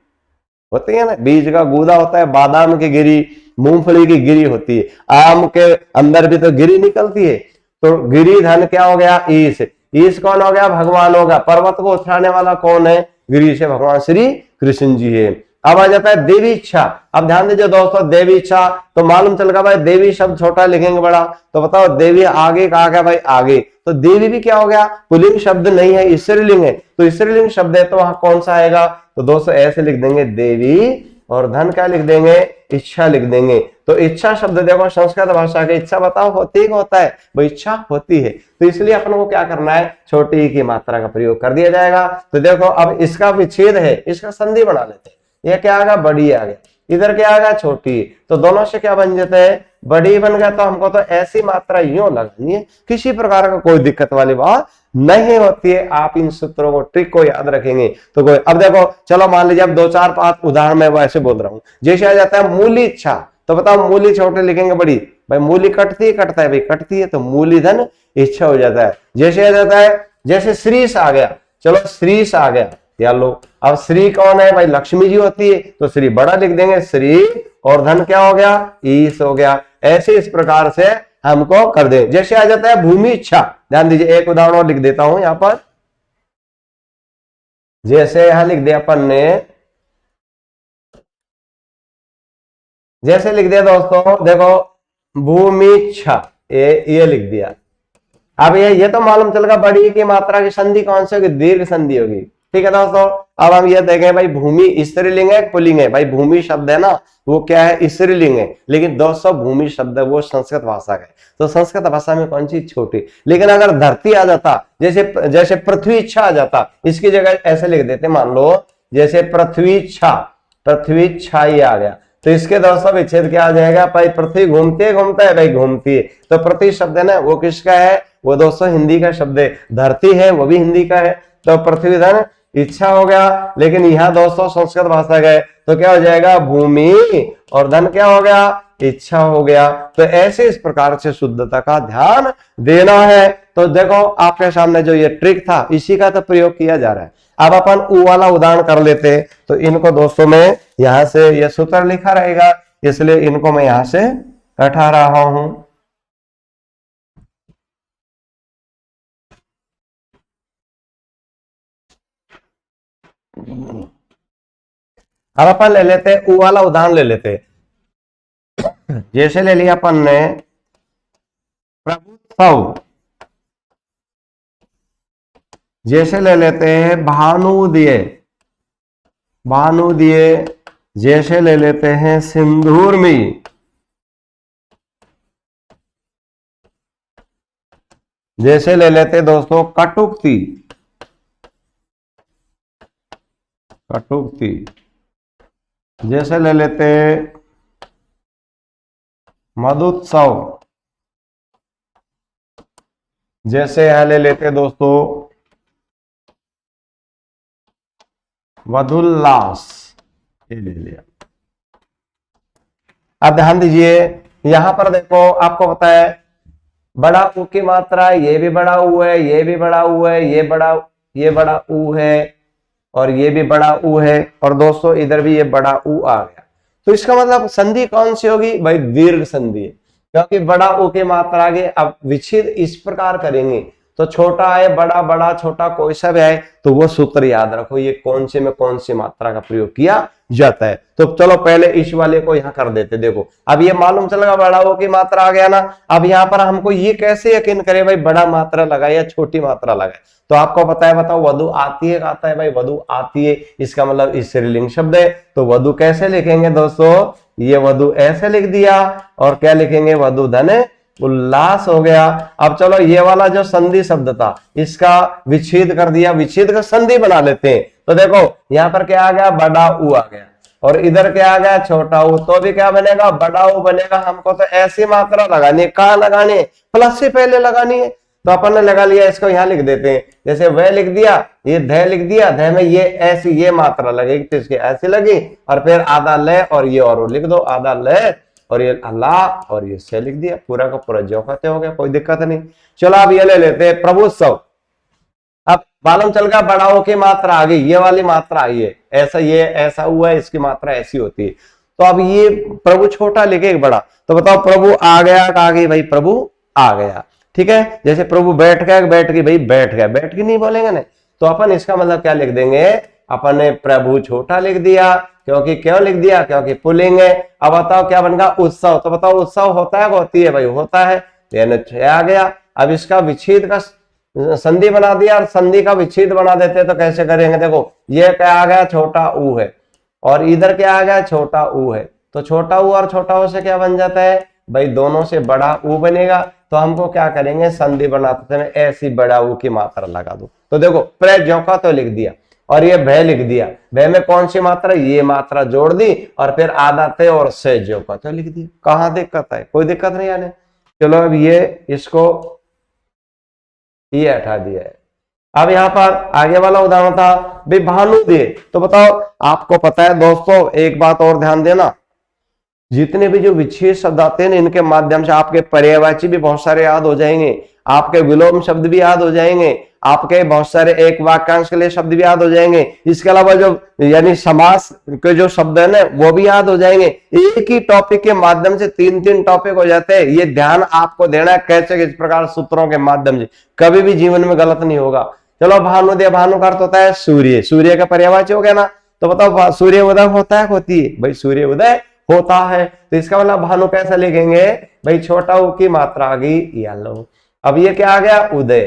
होती है ना, बीज का गूदा होता है, बादाम की गिरी, मूंगफली की गिरी होती है, आम के अंदर भी तो गिरी निकलती है। तो गिरी धन क्या हो गया, ईश, ईश कौन हो गया, भगवान होगा। पर्वत को उठाने वाला कौन है, गिरी से भगवान श्री कृष्ण जी है। अब आ जाता है देवी इच्छा। अब ध्यान दीजिए दोस्तों, देवी इच्छा तो मालूम चल गया भाई, देवी शब्द छोटा लिखेंगे बड़ा, तो बताओ देवी आगे कहा गया भाई, आगे, तो देवी भी क्या हो गया, पुल्लिंग शब्द नहीं है, स्त्रीलिंग है, तो स्त्रीलिंग शब्द है तो वहां कौन सा आएगा, तो दोस्तों ऐसे लिख देंगे देवी, और धन क्या लिख देंगे, इच्छा लिख देंगे। तो इच्छा शब्द देखो संस्कृत भाषा की, इच्छा बताओ होती होता है, वो इच्छा होती है, तो इसलिए अपन को क्या करना है, छोटी की मात्रा का प्रयोग कर दिया जाएगा। तो देखो अब इसका विच्छेद है, इसका संधि बना लेते हैं। ये क्या आ गया, बड़ी आ गया, इधर क्या आ गया, छोटी, तो दोनों से क्या बन जाता है, बड़ी बन गया। तो हमको तो ऐसी मात्रा यूं लगानी है, किसी प्रकार का कोई दिक्कत वाली बात नहीं होती है। आप इन सूत्रों को, ट्रिक को याद रखेंगे तो कोई। अब देखो चलो मान लीजिए अब 2-4-5 उदाहरण मैं वैसे बोल रहा हूं। जैसे आ जाता है मूली इच्छा, तो बताओ मूली छोटे लिखेंगे, बड़ी, भाई मूली कटती है, कटता है भाई, कटती है, तो मूली धन इच्छा हो जाता है। जैसे आ जाता है, जैसे श्रीश आ गया, चलो श्रीश आ गया, यार लो, अब श्री कौन है भाई, लक्ष्मी जी होती है, तो श्री बड़ा लिख देंगे श्री, और धन क्या हो गया, ईश हो गया। ऐसे इस प्रकार से हमको कर दे। जैसे आ जाता है भूमि इच्छा, ध्यान दीजिए एक उदाहरण और लिख देता हूं यहां पर। जैसे यहां लिख दिया अपन ने, जैसे लिख दिया दोस्तों, देखो भूमिच्छा, ये लिख दिया। अब ये तो मालूम चल गया बड़ी की मात्रा की संधि कौन सी होगी, दीर्घ संधि होगी। ठीक है दोस्तों, अब हम ये देखें भाई भूमि स्त्रीलिंग है पुल्लिंग है। भाई भूमि शब्द है ना वो क्या है, स्त्रीलिंग है, लेकिन दोस्तों भूमि शब्द है वो संस्कृत भाषा का है, तो संस्कृत भाषा में कौन सी छोटी। लेकिन अगर धरती आ जाता, जैसे जैसे पृथ्वी इच्छा आ जाता, इसकी जगह ऐसे लिख देते, मान लो जैसे पृथ्वी इच्छा ही आ गया, तो इसके दोस्तों विच्छेद क्या आ जाएगा, भाई पृथ्वी घूमती है घूमता है, भाई घूमती है, तो पृथ्वी शब्द है ना वो किसका है, वो दोस्तों हिंदी का शब्द है। धरती है वो भी हिंदी का है, तो पृथ्वी धन इच्छा हो गया, लेकिन यहाँ दोस्तों संस्कृत भाषा गए तो क्या हो जाएगा, भूमि और धन क्या हो गया, इच्छा हो गया। तो ऐसे इस प्रकार से शुद्धता का ध्यान देना है। तो देखो आपके सामने जो ये ट्रिक था इसी का तो प्रयोग किया जा रहा है। अब अपन ऊ वाला उदाहरण कर लेते, तो इनको दोस्तों में यहां से ये सूत्र लिखा रहेगा, इसलिए इनको मैं यहां से हटा रहा हूं। अब अपन ले लेते ऊ वाला उदाहरण ले लेते, जैसे ले लिया अपन ने प्रभुत्व, जैसे ले लेते हैं भानु दिए, जैसे ले लेते हैं सिंदूर में, जैसे ले लेते दोस्तों कटुक्ति, जैसे ले लेते मधुत्सव, जैसे यहां ले लेते दोस्तों वधुल्लास, ये ले लिया। अब ध्यान दीजिए यहां पर देखो आपको पता है बड़ा ऊ की मात्रा, ये भी बड़ा ऊ है, ये भी बड़ा ऊ है, ये बड़ा ऊ है, और ये भी बड़ा ऊ है, और दोस्तों इधर भी ये बड़ा ऊ आ गया। तो इसका मतलब संधि कौन सी होगी भाई, दीर्घ संधि है, क्योंकि बड़ा ऊ की मात्रा आगे अब विच्छेद इस प्रकार करेंगे तो छोटा है बड़ा, बड़ा छोटा कोई सा भी है, तो वो सूत्र याद रखो ये कौन से में कौन सी मात्रा का प्रयोग किया जाता है। तो चलो पहले इस वाले को यहाँ कर देते। देखो अब ये मालूम चलेगा बड़ा ऊ की मात्रा आ गया ना। अब यहाँ पर हमको ये कैसे यकीन करे भाई बड़ा मात्रा लगाए या छोटी मात्रा लगाए, तो आपको पता है, बताओ वधु आती है, आता है भाई वधु आती है, इसका मतलब स्त्रीलिंग शब्द है, तो वधु कैसे लिखेंगे दोस्तों, ये वधु ऐसे लिख दिया, और क्या लिखेंगे, वधु धन उल्लास हो गया। अब चलो ये वाला जो संधि शब्द था इसका विच्छेद कर दिया, विच्छेद का संधि बना लेते हैं। तो देखो यहाँ पर क्या आ गया, बड़ा ऊ आ गया, और इधर क्या आ गया, छोटा ऊ, तो भी क्या बनेगा, बड़ा ऊ बनेगा। हमको तो ऐसी मात्रा लगानी है, कहाँ लगानी है, प्लस से पहले लगानी है, तो अपन ने लगा लिया, इसको यहाँ लिख देते हैं। जैसे वह लिख दिया, ये ध लिख दिया, ध में ये ऐसी ये मात्रा लगेगी तो इसकी ऐसी लगी, और फिर आधा ले और ये और लिख दो, आधा ले और ये अल्लाह और ये से लिख दिया, पूरा का पूरा जो कहते हो गया, कोई दिक्कत नहीं। चलो अब ये ले लेते हैं प्रभुत्सव। अब मालूम चल गया बड़ा ओ की मात्रा आ गई, ये वाली मात्रा आई है, ऐसा ये ऐसा हुआ है, इसकी मात्रा ऐसी होती है। तो अब ये प्रभु छोटा लिखे एक बड़ा, तो बताओ प्रभु आ गया, आ गई भाई, प्रभु आ गया, ठीक है। जैसे प्रभु बैठ गया, बैठ गई भाई, बैठ गया, बैठ गई नहीं बोलेंगे ना, तो अपन इसका मतलब क्या लिख देंगे, अपन ने प्रभु छोटा लिख दिया, क्योंकि क्यों लिख दिया, क्योंकि पुल्लिंग है। अब बताओ क्या बनेगा, उत्सव, तो बताओ उत्सव होता है, होती है भाई, होता है, आ गया। अब इसका विच्छेद का संधि बना दिया, और संधि का विच्छेद बना देते तो कैसे करेंगे, देखो ये क्या आ गया, छोटा ऊ है, और इधर क्या आ गया, छोटा ऊ है, तो छोटा ऊ और छोटा ऊ से क्या बन जाता है भाई, दोनों से बड़ा ऊ बनेगा। तो हमको क्या करेंगे, संधि बनाते समय ऐसी बड़ा ऊ की मात्रा लगा दो। तो देखो प्र ज्यों का तो लिख दिया, और ये भय लिख दिया, भय में कौन सी मात्रा, ये मात्रा जोड़ दी, और फिर आधा थे और से ज्यों का तो लिख दिया। कहाँ दिक्कत है, कोई दिक्कत नहीं आने। चलो अब ये इसको ये हटा दिया है। अब यहाँ पर आगे वाला उदाहरण था भाई भानु दिए, तो बताओ आपको पता है दोस्तों, एक बात और ध्यान देना, जितने भी जो विच्छेद शब्द आते हैं इनके माध्यम से आपके पर्यायवाची भी बहुत सारे याद हो जाएंगे, आपके विलोम शब्द भी याद हो जाएंगे, आपके बहुत सारे एक वाक्यांश के लिए शब्द भी याद हो जाएंगे, इसके अलावा जो यानी समास के जो शब्द है ना वो भी याद हो जाएंगे। एक ही टॉपिक के माध्यम से तीन तीन टॉपिक हो जाते हैं, ये ध्यान आपको देना है कैसे इस प्रकार सूत्रों के माध्यम से, कभी भी जीवन में गलत नहीं होगा। चलो भानु दे, भानु का अर्थ होता है सूर्य, सूर्य का पर्यायवाची हो गया ना, तो बताओ सूर्य उदय होता है, होती है भाई, सूर्य उदय होता है, तो इसका मतलब भानु कैसे लिखेंगे, भाई छोटा ऊ की मात्रा आ गई येलो। अब ये क्या आ गया उदय,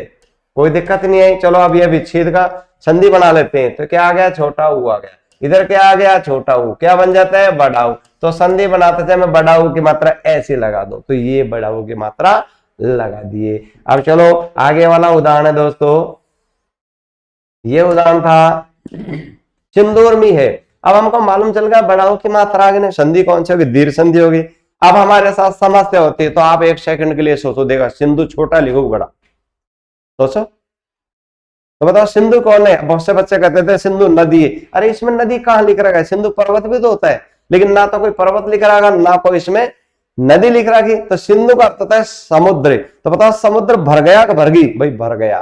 कोई दिक्कत नहीं है। चलो अब ये विच्छेद का संधि बना लेते हैं। तो क्या आ गया छोटा ऊ आ गया, इधर क्या आ गया छोटा ऊ, क्या बन जाता है बड़ा ऊ। तो संधि बनाते थे मैं बड़ा ऊ की मात्रा ऐसे लगा दो, तो ये बड़ा ऊ की मात्रा लगा दिए। अब चलो आगे वाला उदाहरण है दोस्तों, ये उदाहरण था सिंदूर में है। अब हमको मालूम चल गया बड़ा ऊ की मात्रा आगे संधि कौन सी होगी, दीर्घ संधि होगी। अब हमारे साथ समस्या होती है, तो आप एक सेकंड के लिए सोचो, देखा सिंधु छोटा लिखो बड़ा, सोचो तो बताओ सिंधु कौन है। बहुत से बच्चे कहते थे सिंधु नदी है। अरे इसमें नदी कहाँ लिख रखा है, सिंधु पर्वत भी तो होता है, लेकिन ना तो कोई पर्वत लिख रहा है ना कोई इसमें नदी लिख रखी। तो सिंधु का अर्थ होता है समुद्र। तो बताओ समुद्र भर गया कि भर गई, भाई भर गया।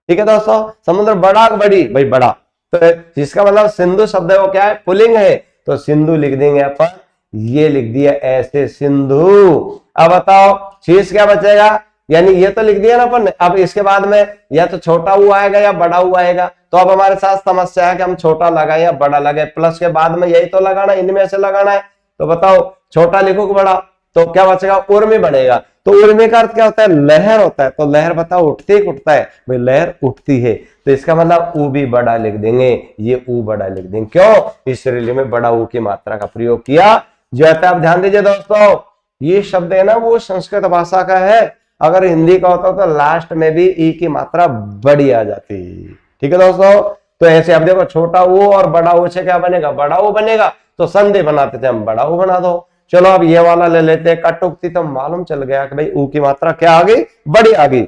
ठीक है दोस्तों, समुद्र बड़ा कि बड़ी, भाई बड़ा। तो जिसका मतलब सिंधु शब्द है वो क्या है, पुल्लिंग है। तो सिंधु लिख देंगे अपन, ये लिख दिया ऐसे सिंधु। अब बताओ शेष क्या बचेगा, यानी ये तो लिख दिया ना अपन। अब इसके बाद में या तो छोटा ऊ आएगा या बड़ा ऊ आएगा। तो अब हमारे साथ समस्या है कि हम छोटा लगाए या बड़ा लगाए, प्लस के बाद में यही तो लगाना, इनमें से लगाना है। तो बताओ छोटा लिखो कि बड़ा, तो क्या बचेगा उर्मी बनेगा। तो उर्मी का अर्थ क्या होता है, लहर होता है। तो लहर बताओ उठती है उठता है, भाई लहर उठती है। तो इसका मतलब ऊ भी बड़ा लिख देंगे, ये ऊ बड़ा लिख देंगे। क्यों, इस श्रेणी में बड़ा ऊ की मात्रा का प्रयोग किया जाता है। आप ध्यान दीजिए दोस्तों, ये शब्द है ना वो संस्कृत भाषा का है। अगर हिंदी का होता तो लास्ट में भी ई की मात्रा बड़ी आ जाती। ठीक है दोस्तों, तो ऐसे अब देखो छोटा ऊ और बड़ा ऊ से क्या बनेगा, बड़ा ऊ बनेगा। तो संधि बनाते थे हम, बड़ा ऊ बना दो। चलो अब ये वाला ले लेते हैं कटुक्ति। तो मालूम चल गया कि भाई ऊ की मात्रा क्या आ गई, बड़ी आ गई।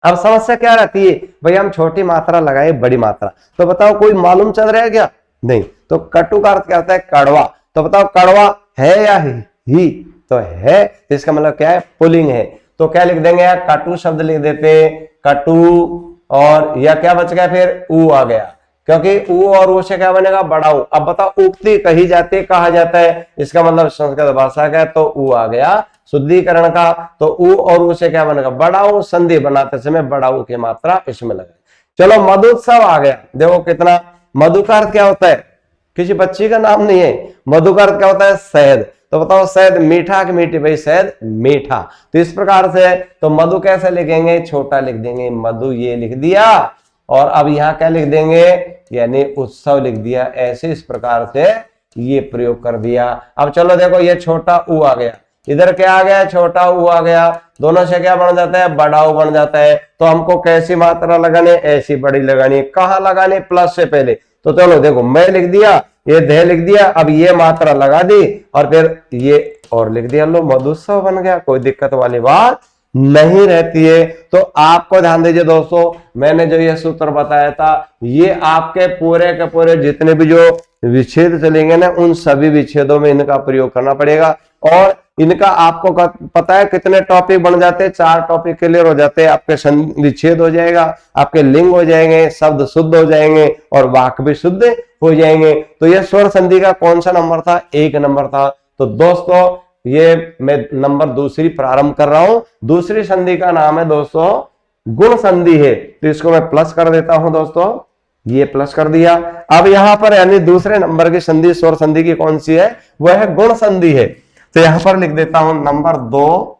अब समस्या क्या रहती है, भाई हम छोटी मात्रा लगाए बड़ी मात्रा, तो बताओ कोई मालूम चल रहा है क्या, नहीं। तो कटु का अर्थ क्या होता है, कड़वा। तो बताओ कड़वा है या ही, तो है। तो इसका मतलब क्या है, पुलिंग है। तो क्या लिख देंगे यार, कटु शब्द लिख देते, कटु। और या क्या बच गया फिर, ऊ आ गया, क्योंकि ऊ और ऊ से क्या बनेगा, बड़ा ऊ। अब बताओ उक्ति कही जाती है, कहा जाता है, इसका मतलब संस्कृत भाषा का, तो ऊ आ गया शुद्धिकरण का। तो ऊ और ऊ से क्या बनेगा, बड़ा ऊ। संधि बनाते समय बड़ा ऊ की मात्रा इसमें लगे। चलो मधुत्सव आ गया। देखो कितना, मधु का अर्थ क्या होता है, किसी बच्ची का नाम नहीं है। मधु का अर्थ क्या होता है, शहद। तो बताओ शहद मीठा कि मीठी, भाई शहद मीठा। तो इस प्रकार से तो मधु कैसे लिखेंगे, छोटा लिख देंगे, मधु ये लिख दिया। और अब यहाँ क्या लिख देंगे, यानी उत्सव लिख दिया। ऐसे इस प्रकार से ये प्रयोग कर दिया। अब चलो देखो ये छोटा ऊ आ गया, इधर क्या आ गया, छोटा ऊ आ गया। दोनों से क्या बन जाता है, बड़ा ऊ बन जाता है। तो हमको कैसी मात्रा लगानी, ऐसी बड़ी लगानी। कहाँ लगानी, प्लस से पहले। तो चलो देखो मैं लिख दिया, ये दे लिख दिया, अब ये मात्रा लगा दी और फिर ये और लिख दिया, लो मधुत्सव बन गया। कोई दिक्कत वाली बात नहीं रहती है। तो आपको ध्यान दीजिए दोस्तों, मैंने जो ये सूत्र बताया था, ये आपके पूरे के पूरे जितने भी जो विच्छेद चलेंगे ना, उन सभी विच्छेदों में इनका प्रयोग करना पड़ेगा। और इनका आपको पता है कितने टॉपिक बन जाते हैं, 4 टॉपिक क्लियर हो जाते हैं। आपके विच्छेद हो जाएगा, आपके लिंग हो जाएंगे, शब्द शुद्ध हो जाएंगे और वाक्य भी शुद्ध हो जाएंगे। तो ये स्वर संधि का कौन सा नंबर था, 1 नंबर था। तो दोस्तों ये मैं नंबर दूसरी प्रारंभ कर रहा हूं। दूसरी संधि का नाम है दोस्तों गुण संधि है। तो इसको मैं प्लस कर देता हूं दोस्तों, ये प्लस कर दिया। अब यहां पर यानी दूसरे नंबर की संधि स्वर संधि की कौन सी है, वह है गुण संधि है। तो यहां पर लिख देता हूं नंबर 2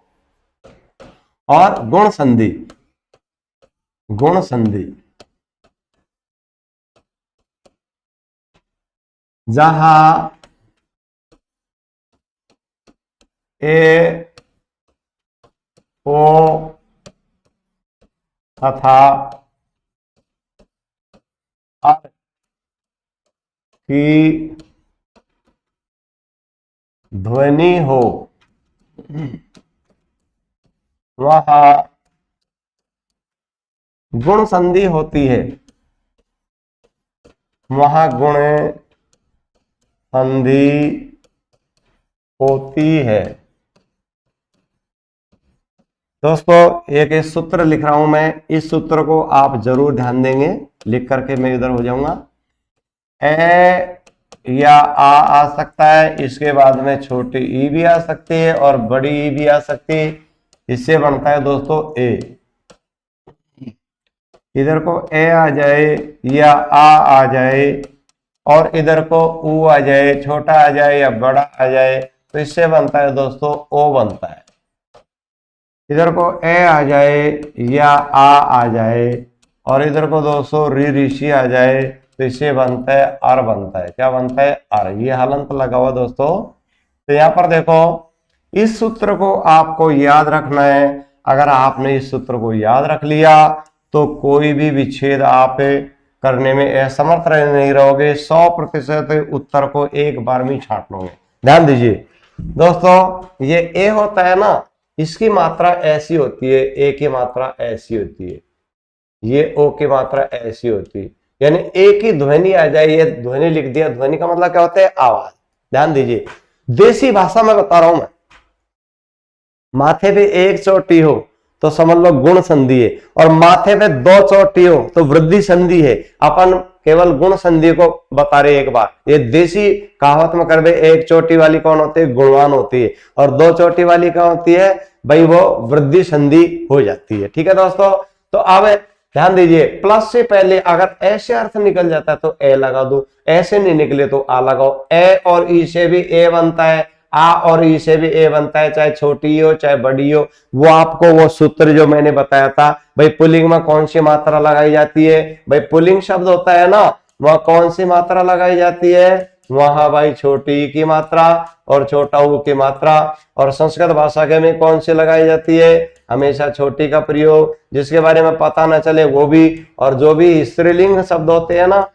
और गुण संधि। गुण संधि जहां ए ओ तथा अर की ध्वनि हो, वहां गुण संधि होती है। वहां गुण संधि होती है। दोस्तों एक सूत्र लिख रहा हूं मैं, इस सूत्र को आप जरूर ध्यान देंगे। लिख करके मैं इधर हो जाऊंगा। ए या आ सकता है, इसके बाद में छोटी ई भी आ सकती है और बड़ी ई भी आ सकती है। इससे बनता है दोस्तों ए। इधर को ए आ जाए या आ जाए और इधर को ऊ आ जाए, छोटा आ जाए या बड़ा आ जाए, तो इससे बनता है दोस्तों ओ बनता है। इधर को ए आ जाए या आ जाए और इधर को दोस्तों ऋषि आ जाए तो इससे बनता है अर बनता है। क्या बनता है? अर। ये हलंत लगा हुआ दोस्तों। तो यहाँ पर देखो इस सूत्र को आपको याद रखना है। अगर आपने इस सूत्र को याद रख लिया तो कोई भी विच्छेद आप करने में असमर्थ नहीं रहोगे। 100% उत्तर को एक बार में छांट लोगे। ध्यान दीजिए दोस्तों, ये ए होता है ना, इसकी मात्रा ऐसी होती है, ए की मात्रा ऐसी होती है, ये ओ की मात्रा ऐसी होती है। यानी ए की ध्वनि आ जाए, ये ध्वनि लिख दिया। ध्वनि का मतलब क्या होता है? आवाज। ध्यान दीजिए, देसी भाषा में बता रहा हूं मैं। माथे पे एक चोटी हो तो समझ लो गुण संधि है, और माथे पे 2 चोटी हो तो वृद्धि संधि है। अपन केवल गुण संधि को बता रहे एक बार। ये देसी कहावत में कर दे, एक चोटी वाली कौन होती है? गुणवान होती है, और 2 चोटी वाली कौन होती है भाई? वो वृद्धि संधि हो जाती है। ठीक है दोस्तों, तो अब ध्यान दीजिए, प्लस से पहले अगर ऐसे अर्थ निकल जाता है तो ए लगा दो, ऐसे नहीं निकले तो आ लगाओ। ए और ई से भी ए बनता है, आ और ई से भी ए बनता है, चाहे छोटी हो चाहे बड़ी हो। वो आपको वो सूत्र जो मैंने बताया था भाई, पुल्लिंग में कौन सी मात्रा लगाई जाती है भाई? पुल्लिंग शब्द होता है ना, वह कौन सी मात्रा लगाई जाती है? वहां भाई छोटी की मात्रा और छोटा ऊ की मात्रा। और संस्कृत भाषा के में कौन सी लगाई जाती है? हमेशा छोटी का प्रयोग। जिसके बारे में पता ना चले वो भी। और जो भी स्त्रीलिंग शब्द होते हैं ना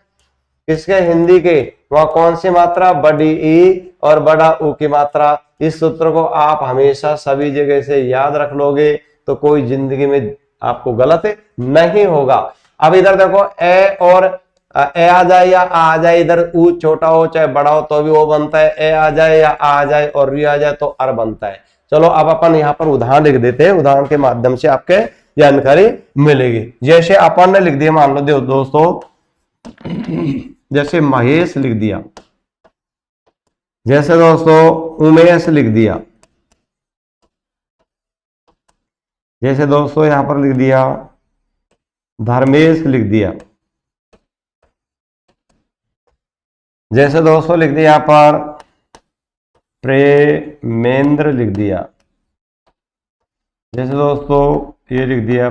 इसके हिंदी के, वहां कौन सी मात्रा? बड़ी ई और बड़ा ऊ की मात्रा। इस सूत्र को आप हमेशा सभी जगह से याद रख लोगे तो कोई जिंदगी में आपको गलत नहीं होगा। अब इधर देखो, ए और ए आ जाए या आ जाए, इधर ऊ छोटा हो चाहे बड़ा हो तो भी वो बनता है। ए आ जाए या आ जाए और री आ जाए तो अर बनता है। चलो अब अपन यहाँ पर उदाहरण लिख देते हैं, उदाहरण के माध्यम से आपके जानकारी मिलेगी। जैसे अपन ने लिख दिया, मान लो दोस्तों, जैसे महेश लिख दिया, जैसे दोस्तों उमेश लिख दिया, जैसे दोस्तों यहां पर लिख दिया धर्मेश लिख दिया, जैसे दोस्तों लिख दिया यहां पर प्रेमेंद्र लिख दिया, जैसे दोस्तों ये लिख दिया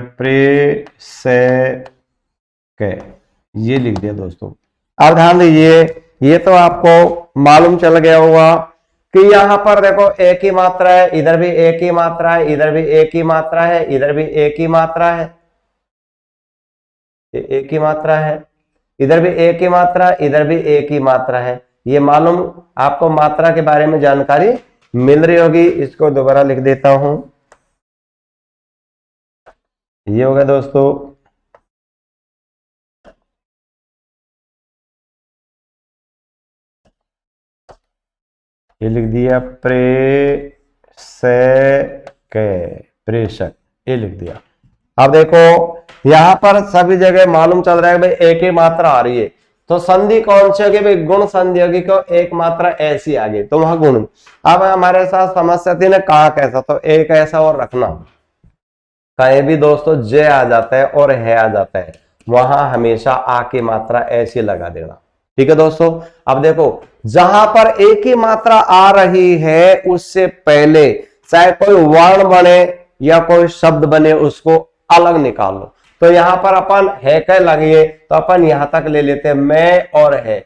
ये लिख दिया दोस्तों। अब ध्यान दीजिए, ये तो आपको मालूम चल गया होगा कि यहां पर देखो एक ही मात्रा है, इधर भी एक ही मात्रा है, इधर भी एक ही मात्रा है, इधर भी एक ही मात्रा है, एक ही मात्रा है, इधर भी एक ही मात्रा, इधर भी एक ही मात्रा है। ये मालूम आपको मात्रा के बारे में जानकारी मिल रही होगी। इसको दोबारा लिख देता हूं, ये हो गया दोस्तों। ये लिख दिया प्रेषक, ये लिख दिया। अब देखो यहां पर सभी जगह मालूम चल रहा है भाई एक ही मात्रा आ रही है, तो संधि कौन सी होगी भाई? गुण संधि होगी। क्यों? एक मात्रा ऐसी आ गई तो वहां गुण। अब हमारे साथ समस्या थी ना, कहा कैसा, तो एक ऐसा और रखना, कहीं भी दोस्तों जे आ जाता है और है आ जाता है, वहां हमेशा आ की मात्रा ऐसी लगा देना। ठीक है दोस्तों, अब देखो जहां पर एक ही मात्रा आ रही है उससे पहले चाहे कोई वर्ण बने या कोई शब्द बने उसको अलग निकाल लो। तो यहां पर अपन है कह लगिए तो अपन यहां तक ले लेते हैं मैं और है।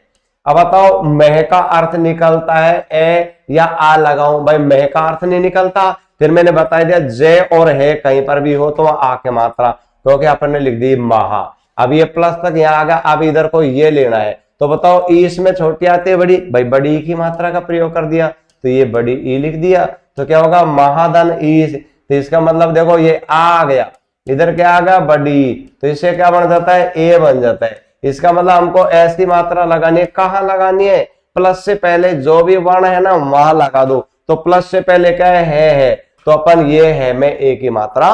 अब बताओ मह का अर्थ निकलता है ए या आ लगाऊं? भाई मह का अर्थ नहीं निकलता। फिर मैंने बता दिया जे और है कहीं पर भी हो तो आ के मात्रा, क्योंकि अपन ने लिख दी महा। अब ये प्लस तक यहाँ आ गया, अब इधर को ये लेना है तो बताओ ई इसमें छोटी आती है बड़ी, भाई बड़ी की मात्रा का प्रयोग कर दिया तो ये बड़ी ई लिख दिया। तो क्या होगा? महाधन ई। तो इसका मतलब देखो ये आ गया, इधर क्या आ गया? बड़ी, तो इससे क्या बन जाता है? ए बन जाता है। इसका मतलब हमको ऐसी मात्रा लगानी है। कहाँ लगानी है? प्लस से पहले जो भी वर्ण है ना वहां लगा दो। तो प्लस से पहले क्या है, तो अपन ये है में एक ही मात्रा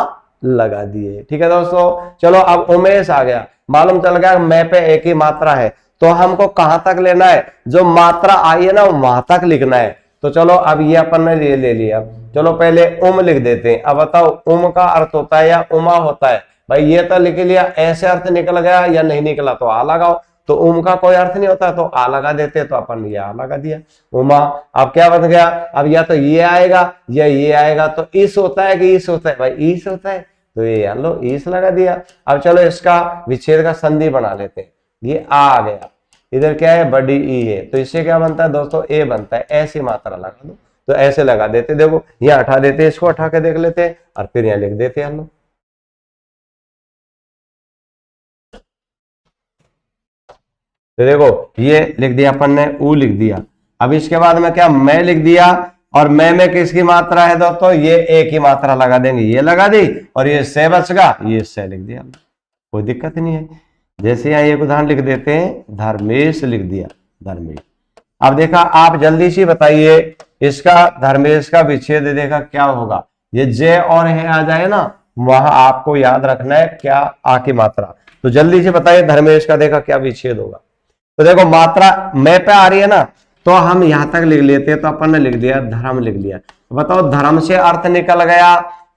लगा दिए। ठीक है दोस्तों, चलो अब उमेश आ गया, मालूम चल गया मैं पे एक ही मात्रा है, तो हमको कहां तक लेना है? जो मात्रा आई है ना वहां तक लिखना है। तो चलो अब ये अपन ने ले लिया। चलो पहले उम लिख देते हैं। अब बताओ उम का अर्थ होता है या उमा होता है? भाई ये तो लिख लिया, ऐसे अर्थ निकल गया या नहीं निकला तो आ लगाओ। तो उम का कोई अर्थ नहीं होता, तो आ लगा देते, तो अपन ये आ लगा दिया उमा। अब क्या बन गया, अब या तो ये आएगा या ये आएगा, तो इस होता है कि इस होता है, भाई इस होता है, तो ये लो इस लगा दिया। अब चलो इसका विच्छेद का संधि बना लेते हैं, ये आ गया, इधर क्या है बड़ी ई है, तो इससे क्या बनता है दोस्तों, ए बनता है, ऐसी मात्रा लगा दो, तो ऐसे लगा देते, देखो यहाँ हटा देते, इसको हटा के देख लेते हैं और फिर यहाँ लिख देते हैं हम लोग। तो देखो ये लिख दिया अपन ने, ऊ लिख दिया। अब इसके बाद में क्या, मैं लिख दिया, और मैं में किसकी मात्रा है दोस्तों, ये ए की मात्रा लगा देंगे, ये लगा दी, और ये से बचगा, ये से लिख दिया, कोई दिक्कत नहीं है। जैसे यहाँ एक उदाहरण लिख देते हैं, धर्मेश लिख दिया, धर्मेश। अब देखा आप जल्दी से बताइए, इसका धर्मेश का विच्छेद देखा क्या होगा, ये जे और है आ जाए ना, वहां आपको याद रखना है क्या, आ की मात्रा। तो जल्दी से बताइए धर्मेश का देखा क्या विच्छेद होगा। तो देखो मात्रा मैं पे आ रही है ना, तो हम यहां तक लिख लेते हैं, तो अपन ने लिख दिया धर्म लिख लिया। तो बताओ धर्म से अर्थ निकल गया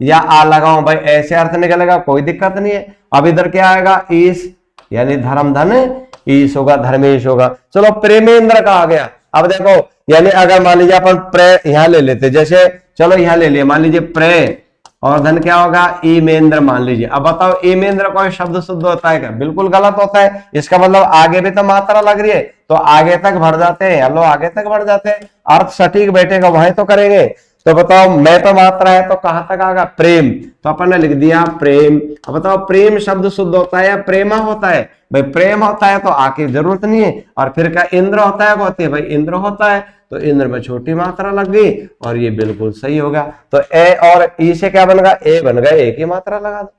या आ लगाऊं, भाई ऐसे अर्थ निकलेगा कोई दिक्कत नहीं है। अब इधर क्या आएगा, ईस, यानी धर्म धन ईस होगा, धर्मेश होगा। चलो प्रेमेंद्र का आ गया। अब देखो यानी अगर मान लीजिए अपन प्रे यहां ले लेते, जैसे चलो यहां ले लिए, मान लीजिए प्रे और धन क्या होगा, ईमेंद्र मान लीजिए। अब बताओ ईमेंद्र कोई शब्द शुद्ध होता है क्या, बिल्कुल गलत होता है। इसका मतलब आगे भी तो मात्रा लग रही है, तो आगे तक भर जाते हैं, हेलो आगे तक बढ़ जाते हैं, अर्थ सटीक बैठेगा वहीं तो करेंगे। तो बताओ मैं तो मात्रा है, तो कहां तक आएगा, प्रेम, तो अपन ने लिख दिया प्रेम। अब बताओ प्रेम शब्द शुद्ध होता है या प्रेमा होता है, भाई प्रेम होता है तो आके जरूरत नहीं है। और फिर क्या इंद्र होता है, होती है भाई इंद्र होता है, तो इंद्र में छोटी मात्रा लग गई और ये बिल्कुल सही होगा। तो ए और ई से क्या बन गया, ए बन गया, ए की मात्रा लगा दो।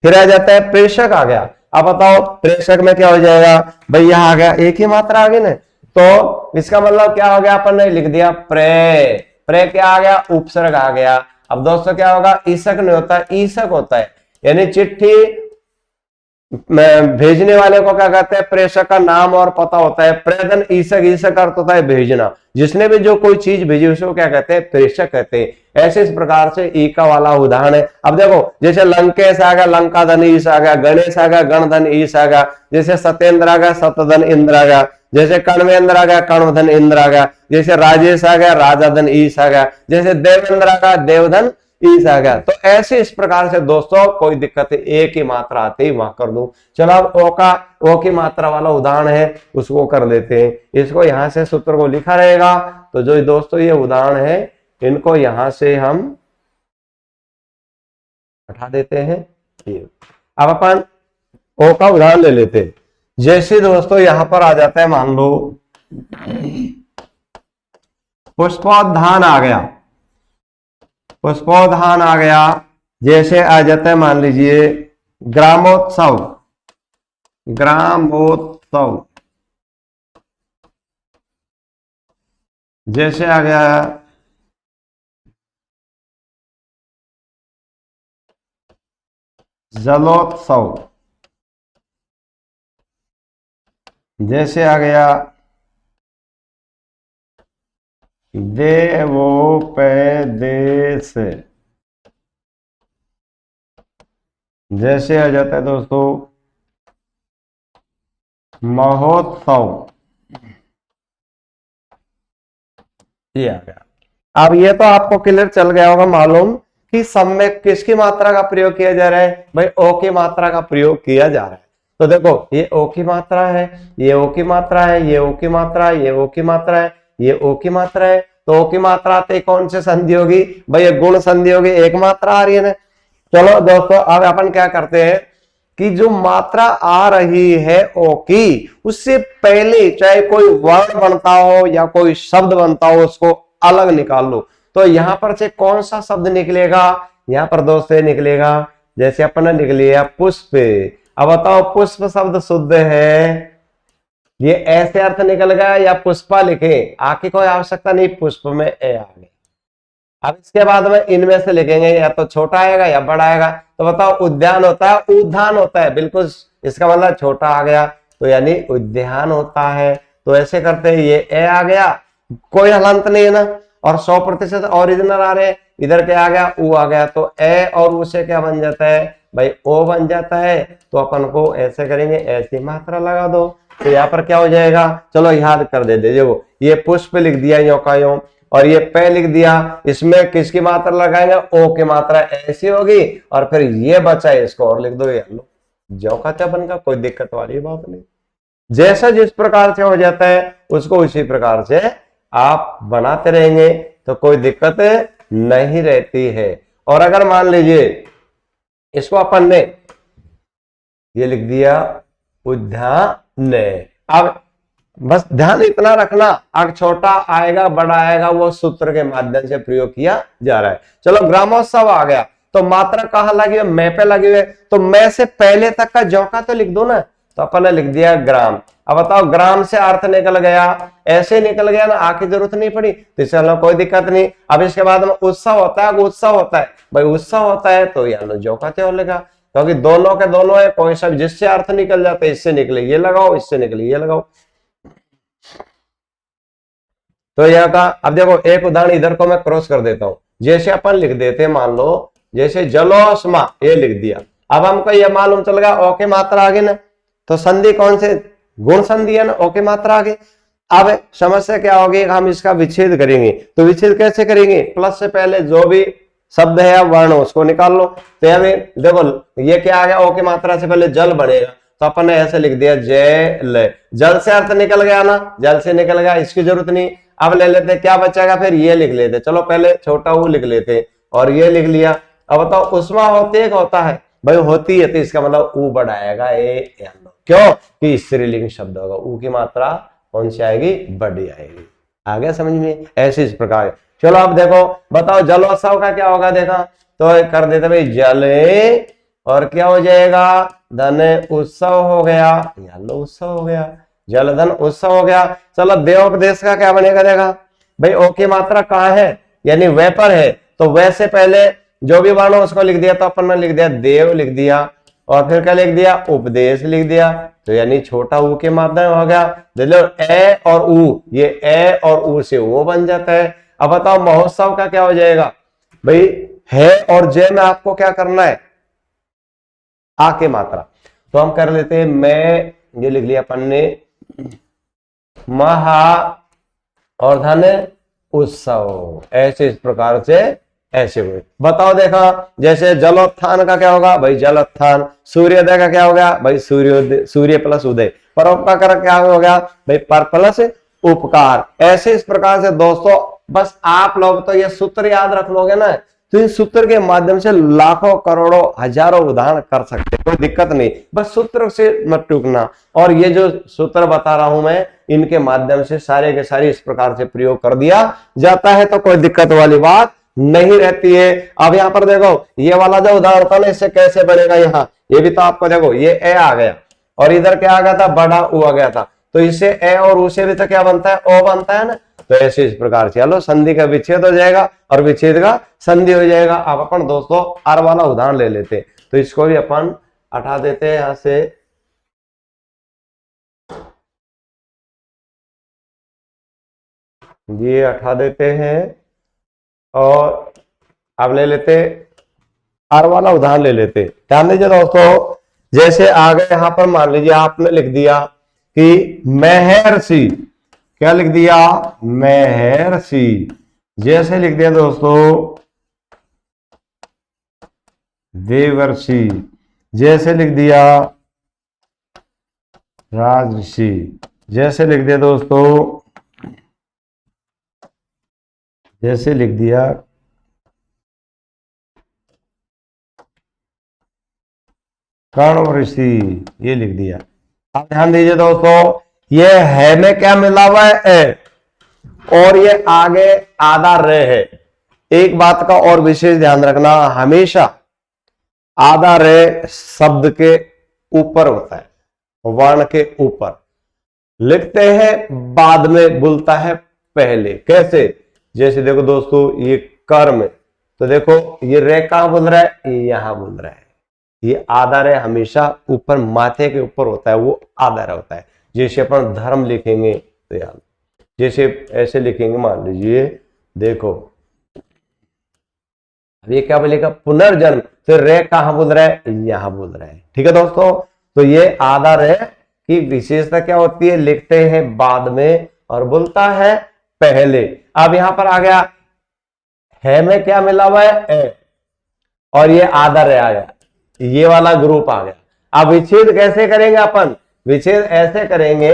फिर आ जाता है प्रेषक आ गया। अब बताओ प्रेषक में क्या हो जाएगा, भाई यहां आ गया एक ही मात्रा आ गई ना, तो इसका मतलब क्या हो गया, अपन ने लिख दिया प्रे, प्रे क्या आ गया, उपसर्ग आ गया। अब दोस्तों क्या होगा, ईसक नहीं होता है, ईसक होता है, यानी चिट्ठी भेजने वाले को क्या कहते हैं, प्रेषक का नाम और पता होता है। प्रेदन ईसक, ईसक अर्थ होता है भेजना, जिसने भी जो कोई चीज भेजी उसको क्या कहते हैं, प्रेषक कहते हैं। ऐसे इस प्रकार से ई का वाला उदाहरण है। अब देखो जैसे लंकेश आ गया, लंका धन ईस आ गया, गणेश आ गया, गणधन ईस आ गया, जैसे सत्येंद्र आ गया, सतधन इंद्र आ गया, जैसे कण्वेंद्र आ गया, कण्वधन इंद्र आ गया, जैसे राजेश आ गया, राजाधन ईस आ गया, जैसे देवेंद्र आ गया, देवधन ईस आ गया। तो ऐसे इस प्रकार से दोस्तों कोई दिक्कत है, ए की मात्रा आते ही वहां कर दो। चलो अब ओ की मात्रा वाला उदाहरण है, उसको कर लेते हैं। इसको यहां से सूत्र को लिखा रहेगा, तो जो दोस्तों ये उदाहरण है इनको यहां से हम हटा देते हैं। अब अपन ओ का उदाहरण ले लेते हैं। जैसे दोस्तों यहां पर आ जाता है, मान लो पुष्पोद्यान आ गया, पुष्पोद्यान आ गया, जैसे आ जाता है मान लीजिए ग्रामोत्सव, ग्रामोत्सव जैसे आ गया जलोत्सव, जैसे आ गया देवोपदेश, जैसे आ जाता है दोस्तों महोत्सव, ये आ गया। अब ये तो आपको क्लियर चल गया होगा मालूम कि सब में किसकी मात्रा का प्रयोग किया जा रहा है, भाई ओ की मात्रा का प्रयोग किया जा रहा है। तो देखो ये ओ की मात्रा है, ये ओ की मात्रा है, ये ओ की मात्रा है, ये ओ की मात्रा है, ये ओ की मात्रा है। तो ओ की मात्रा आते कौन से संधि होगी, भाई ये गुण संधि होगी, एक मात्रा आ रही है ना। चलो दोस्तों अब अपन क्या करते हैं कि जो मात्रा आ रही है ओ की, उससे पहले चाहे कोई वर्ण बनता हो या कोई शब्द बनता हो उसको अलग निकाल लो। तो यहां पर से कौन सा शब्द निकलेगा, यहां पर दोस्तों निकलेगा, जैसे अपन ने निकल लिया पुष्प। अब बताओ पुष्प शब्द शुद्ध है, ये ऐसे अर्थ निकल गया या पुष्पा लिखे, आके कोई आवश्यकता नहीं, पुष्प में ए आ गई। अब इसके बाद में इनमें से लिखेंगे, या तो छोटा आएगा या बड़ा आएगा। तो बताओ उद्यान होता है, उद्यान होता है, बिल्कुल इसका मतलब छोटा आ गया, तो यानी उद्यान होता है। तो ऐसे करते हैं, ये ए आ गया, कोई हलंत नहीं है ना, और 100% ओरिजिनल आ रहे हैं। इधर क्या आ गया, ऊ आ गया, तो ए और ऊ से क्या बन जाता है भाई, ओ बन जाता है। तो अपन को ऐसे करेंगे, ऐसी मात्रा लगा दो। तो यहाँ पर क्या हो जाएगा, चलो याद कर देते, देखो ये पुष्प लिख दिया यो का यो, और ये पे लिख दिया, इसमें किसकी मात्रा लगाएंगे, ओ की मात्रा ऐसी होगी, और फिर ये बचा है इसको और लिख दो, ये लो जो का क्या बन का, कोई दिक्कत वाली बात नहीं। जैसा जिस प्रकार से हो जाता है उसको उसी प्रकार से आप बनाते रहेंगे तो कोई दिक्कत नहीं रहती है। और अगर मान लीजिए इसको अपन ने ये लिख दिया उद्यान, अब बस ध्यान इतना रखना, अगर छोटा आएगा बड़ा आएगा वो सूत्र के माध्यम से प्रयोग किया जा रहा है। चलो ग्रामोत्सव आ गया, तो मात्रा कहाँ लगी है, मैं पे लगी हुई है, तो मैं से पहले तक का जौका तो लिख दो ना, तो अपन ने लिख दिया ग्राम। अब बताओ ग्राम से अर्थ निकल गया, ऐसे निकल गया ना, आके जरूरत नहीं पड़ी, तो चलो कोई दिक्कत नहीं। अब इसके बाद में उत्सव होता है, उत्सव होता है भाई, उत्सव होता है तो यार जौका त्यो लगा, क्योंकि दोनों के दोनों है, कोई सा जिससे अर्थ निकल जाता है इससे निकले ये लगाओ, इससे निकले ये लगाओ। तो यहाँ का अब देखो एक उदाहरण इधर को मैं क्रॉस कर देता हूं, जैसे अपन लिख देते हैं, मान लो जैसे जलोष्मा ये लिख दिया, अब हमको ये मालूम चल गया ओ के मात्रा आगे ना, तो संधि कौन से, गुण संधि है ना, ओ के मात्रा आगे। अब समस्या क्या होगी, हम इसका विच्छेद करेंगे, तो विच्छेद कैसे करेंगे, प्लस से पहले जो भी शब्द है या वर्ण उसको निकाल लो। तो अभी देखो ये क्या आ गया, ओ की मात्रा से पहले जल बनेगा, तो अपन ने ऐसे लिख दिया जल, जल से अर्थ निकल गया ना, जल से निकल गया, इसकी जरूरत नहीं। अब ले लेते क्या बचेगा, फिर ये लिख लेते, चलो पहले छोटा ऊ लिख लेते और ये लिख लिया। अब बताओ उष्मा होती है होता है भाई, होती है, तो इसका मतलब ऊ बढ़ाएगा ए, क्यों कि स्त्रीलिंग शब्द होगा, ऊ की मात्रा कौन सी आएगी, बड़ी आएगी। आ गया समझ में, ऐसे इस प्रकार। चलो अब देखो बताओ जलोत्सव का क्या होगा, देखा तो कर देते भाई जले, और क्या हो जाएगा, धन उत्सव हो गया, लो उत्सव हो गया, जलधन उत्सव हो गया। चलो देवोपदेश का क्या बनेगा, देखा भाई ओ की मात्रा कहाँ है, यानी वे पर है, तो वैसे पहले जो भी वर्ण उसको लिख दिया, तो अपन ने लिख दिया देव लिख दिया, और फिर क्या लिख दिया, उपदेश लिख दिया, तो यानी छोटा ऊ के माध्यम हो गया। देखो ए और ऊ, ये ए और ऊ से वो बन जाता है। अब बताओ महोत्सव का क्या हो जाएगा भाई, है और जय में आपको क्या करना है, आ के मात्रा, तो हम कर लेते हैं, मैं ये लिख लिया अपन ने महा और धन उत्सव, ऐसे इस प्रकार से ऐसे हुए। बताओ देखा जैसे जलोत्थान का क्या होगा भाई, जलोत्थान। सूर्योदय का क्या हो गया भाई, सूर्योदय, सूर्य प्लस उदय। परोपकार क्या हो गया भाई, पर प्लस उपकार। ऐसे इस प्रकार से दोस्तों बस आप लोग तो ये सूत्र याद रख लोगे ना, तो इस सूत्र के माध्यम से लाखों करोड़ों हजारों उदाहरण कर सकते, कोई दिक्कत नहीं, बस सूत्र से मत टूटना। और ये जो सूत्र बता रहा हूं मैं, इनके माध्यम से सारे के सारे इस प्रकार से प्रयोग कर दिया जाता है, तो कोई दिक्कत वाली बात नहीं रहती है। अब यहाँ पर देखो ये वाला जो उदाहरण था ना, इससे कैसे बनेगा, यहाँ ये भी तो आपको देखो ये ए आ गया, और इधर क्या आ गया था, बड़ा ऊ आ गया था, तो इससे ए और ऊ से भी तो क्या बनता है, ओ बनता है ना। तो ऐसे इस प्रकार से चलो संधि का विच्छेद हो जाएगा और विच्छेद का संधि हो जाएगा। अब अपन दोस्तों आर वाला उदाहरण ले लेते, तो इसको भी अपन हटा देते हैं यहां से, ये हटा देते हैं, और अब ले लेते आर वाला उदाहरण ले लेते। ध्यान दीजिए दोस्तों, जैसे आगे यहां पर मान लीजिए आपने लिख दिया कि महर्षि, क्या लिख दिया, महर्षि। जैसे लिख दिया दोस्तों देवर्षि, जैसे लिख दिया राजऋषि, जैसे लिख दिया दोस्तों, जैसे लिख दिया कर्ण ऋषि, ये लिख दिया। अब ध्यान दीजिए दोस्तों, ये है में क्या मिला हुआ है, ए, और ये आगे आधा रे है। एक बात का और विशेष ध्यान रखना, हमेशा आधा रे शब्द के ऊपर होता है, वर्ण के ऊपर लिखते हैं, बाद में बोलता है पहले। कैसे, जैसे देखो दोस्तों ये कर्म, तो देखो ये रे कहां बोल रहा है, ये यहां बोल रहा है, ये आधा रे हमेशा ऊपर माथे के ऊपर होता है, वो आधा रे होता है। जैसे अपन धर्म लिखेंगे तो यार जैसे ऐसे लिखेंगे, मान लीजिए देखो अब ये क्या बोलेगा, पुनर्जन्म, तो रे कहां बोल रहा है, यहां बोल रहा है। ठीक है दोस्तों, तो ये आधा रे कि विशेषता क्या होती है, लिखते हैं बाद में और बोलता है पहले। अब यहां पर आ गया है में क्या मिला हुआ है, ए, और ये आदर आ गया, ये वाला ग्रुप आ गया। अब विच्छेद कैसे करेंगे अपन, विच्छेद ऐसे करेंगे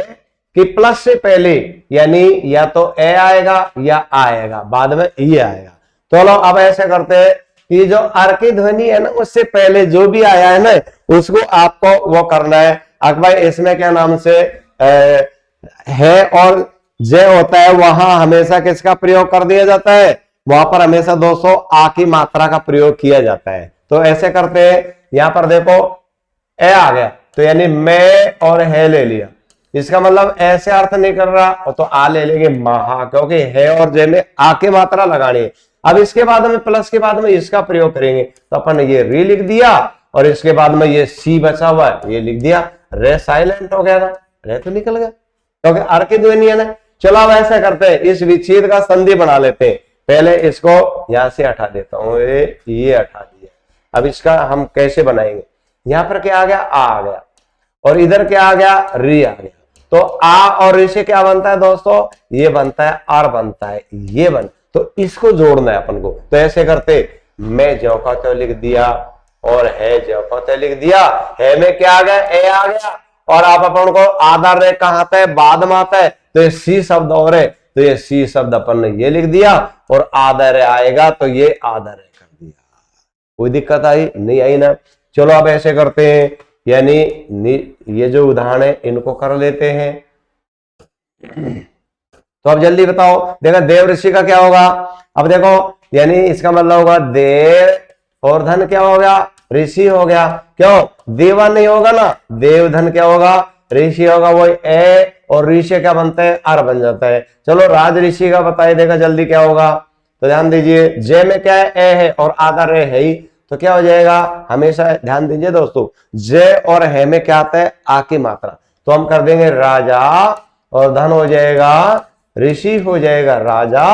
कि प्लस से पहले यानी या तो ए आएगा या आएगा, बाद में ई आएगा। चलो अब ऐसे करते हैं कि जो अर की ध्वनि है ना उससे पहले जो भी आया है ना उसको आपको वो करना है। अकबर इसमें क्या नाम से है और जय होता है, वहां हमेशा किसका प्रयोग कर दिया जाता है, वहां पर हमेशा दोस्तों आ की मात्रा का प्रयोग किया जाता है। तो ऐसे करते हैं, यहां पर देखो ए आ गया तो यानी मैं और है ले लिया, इसका मतलब ऐसे अर्थ नहीं कर रहा तो आ ले लेंगे महा, क्योंकि है और जय में आ की मात्रा लगानी है। अब इसके बाद में प्लस के बाद में इसका प्रयोग करेंगे तो अपन ने ये री लिख दिया और इसके बाद में ये सी बचा हुआ है ये लिख दिया, रे साइलेंट हो गया ना, रे तो निकल गया क्योंकि अर की ध्वनि है ना। चलो अब ऐसा करते हैं, इस विच्छेद का संधि बना लेते हैं। पहले इसको यहां से हटा देता हूं, ये हटा दिया। अब इसका हम कैसे बनाएंगे, यहां पर क्या आ गया, आ गया और इधर क्या आ गया, री आ गया। तो आ और री से क्या बनता है दोस्तों, ये बनता है आर बनता है, ये बन, तो इसको जोड़ना है अपन को। तो ऐसे करते, मैं ज्यों का त्यों लिख दिया और है ज्यों का त्यों लिख दिया, है में क्या आ गया, ए आ गया और आप अपन को आधार रे कहां आता है, बाद में आता है, तो ये सी शब्द और है तो ये सी शब्द अपन ने ये लिख दिया और आधार आएगा तो ये आधार कर दिया। कोई दिक्कत आई नहीं आई ना। चलो अब ऐसे करते हैं, यानी ये जो उदाहरण है इनको कर लेते हैं। तो अब जल्दी बताओ, देखो देव ऋषि का क्या होगा, अब देखो यानी इसका मतलब होगा देव और धन क्या हो गया, ऋषि हो गया। क्यों, देवा नहीं होगा ना, देव धन क्या होगा, ऋषि होगा, वही ए और ऋषि क्या बनता है, अर बन जाता है। चलो राज ऋषि का बताइए, देखा जल्दी क्या होगा, तो ध्यान दीजिए जय में क्या है, ए है और आधा रे है ही, तो क्या हो जाएगा, हमेशा ध्यान दीजिए दोस्तों, जय और है में क्या आता है, आ की मात्रा, तो हम कर देंगे राजा और धन हो जाएगा ऋषि, हो जाएगा राजा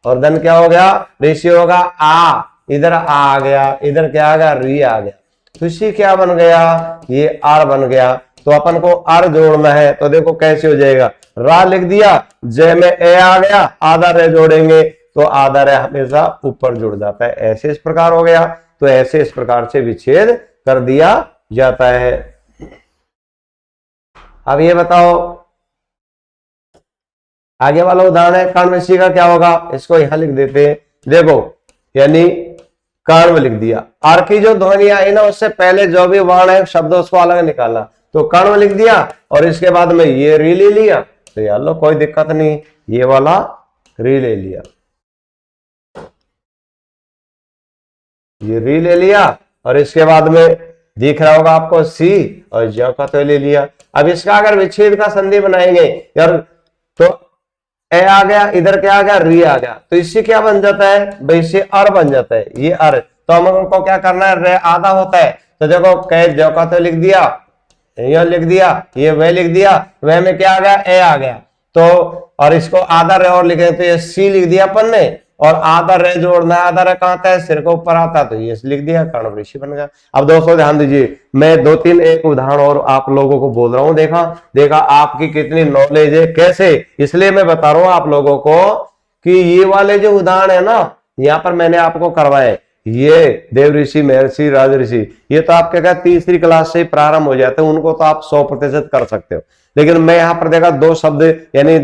और धन क्या हो गया, ऋषि होगा आ, इधर आ गया, इधर क्या आ गया, री आ गया, ऋषि क्या बन गया, ये आर बन गया। तो अपन को आर जोड़ना है तो देखो कैसे हो जाएगा, रा लिख दिया, जय में ए आ गया, आधा रे जोड़ेंगे तो आधा रे हमेशा ऊपर जुड़ जाता है, ऐसे इस प्रकार हो गया। तो ऐसे इस प्रकार से विच्छेद कर दिया जाता है। अब ये बताओ आगे वाला उदाहरण है कर्ण ऋषि का क्या होगा, इसको यहां लिख देते हैं। देखो यानी कर्ण लिख दिया, आर की जो ध्वनि आई ना उससे पहले जो भी वर्ण है शब्द उसको अलग निकालना, तो कर्ण लिख दिया और इसके बाद में ये री ले लिया, तो यार लो कोई दिक्कत नहीं, ये वाला री ले लिया, ये री ले लिया और इसके बाद में दिख रहा होगा आपको सी और ज्यों का तो ले लिया। अब इसका अगर विच्छेद का संधि बनाएंगे यार तो ए आ गया, इधर क्या आ गया, री आ गया, तो इससे क्या बन जाता है भाई, इससे अर बन जाता है, ये अर। तो हमको क्या करना है, रे आधा होता है, तो देखो कै ज्यों का तो लिख दिया, ये लिख दिया, ये वह लिख दिया, वह में क्या आ गया, ए आ गया, तो और इसको आधा रे और लिखे तो ये सी लिख दिया अपन ने, और आधा रे जोड़ना, आधा रे कहां आता है, सिर के ऊपर आता है, तो ये लिख दिया, कर्ण ऋषि बन गया। अब दोस्तों ध्यान दीजिए, मैं दो तीन एक उदाहरण और आप लोगों को बोल रहा हूं, देखा देखा आपकी कितनी नॉलेज है, कैसे, इसलिए मैं बता रहा हूं आप लोगों को कि ये वाले जो उदाहरण है ना यहाँ पर मैंने आपको करवाए, ये देव ऋषि, महर्षि, राज ऋषि, ये तो आपके क्या तीसरी क्लास से प्रारंभ हो जाते हैं, उनको तो आप 100% कर सकते हो। लेकिन मैं यहाँ पर देखा दो शब्द यानी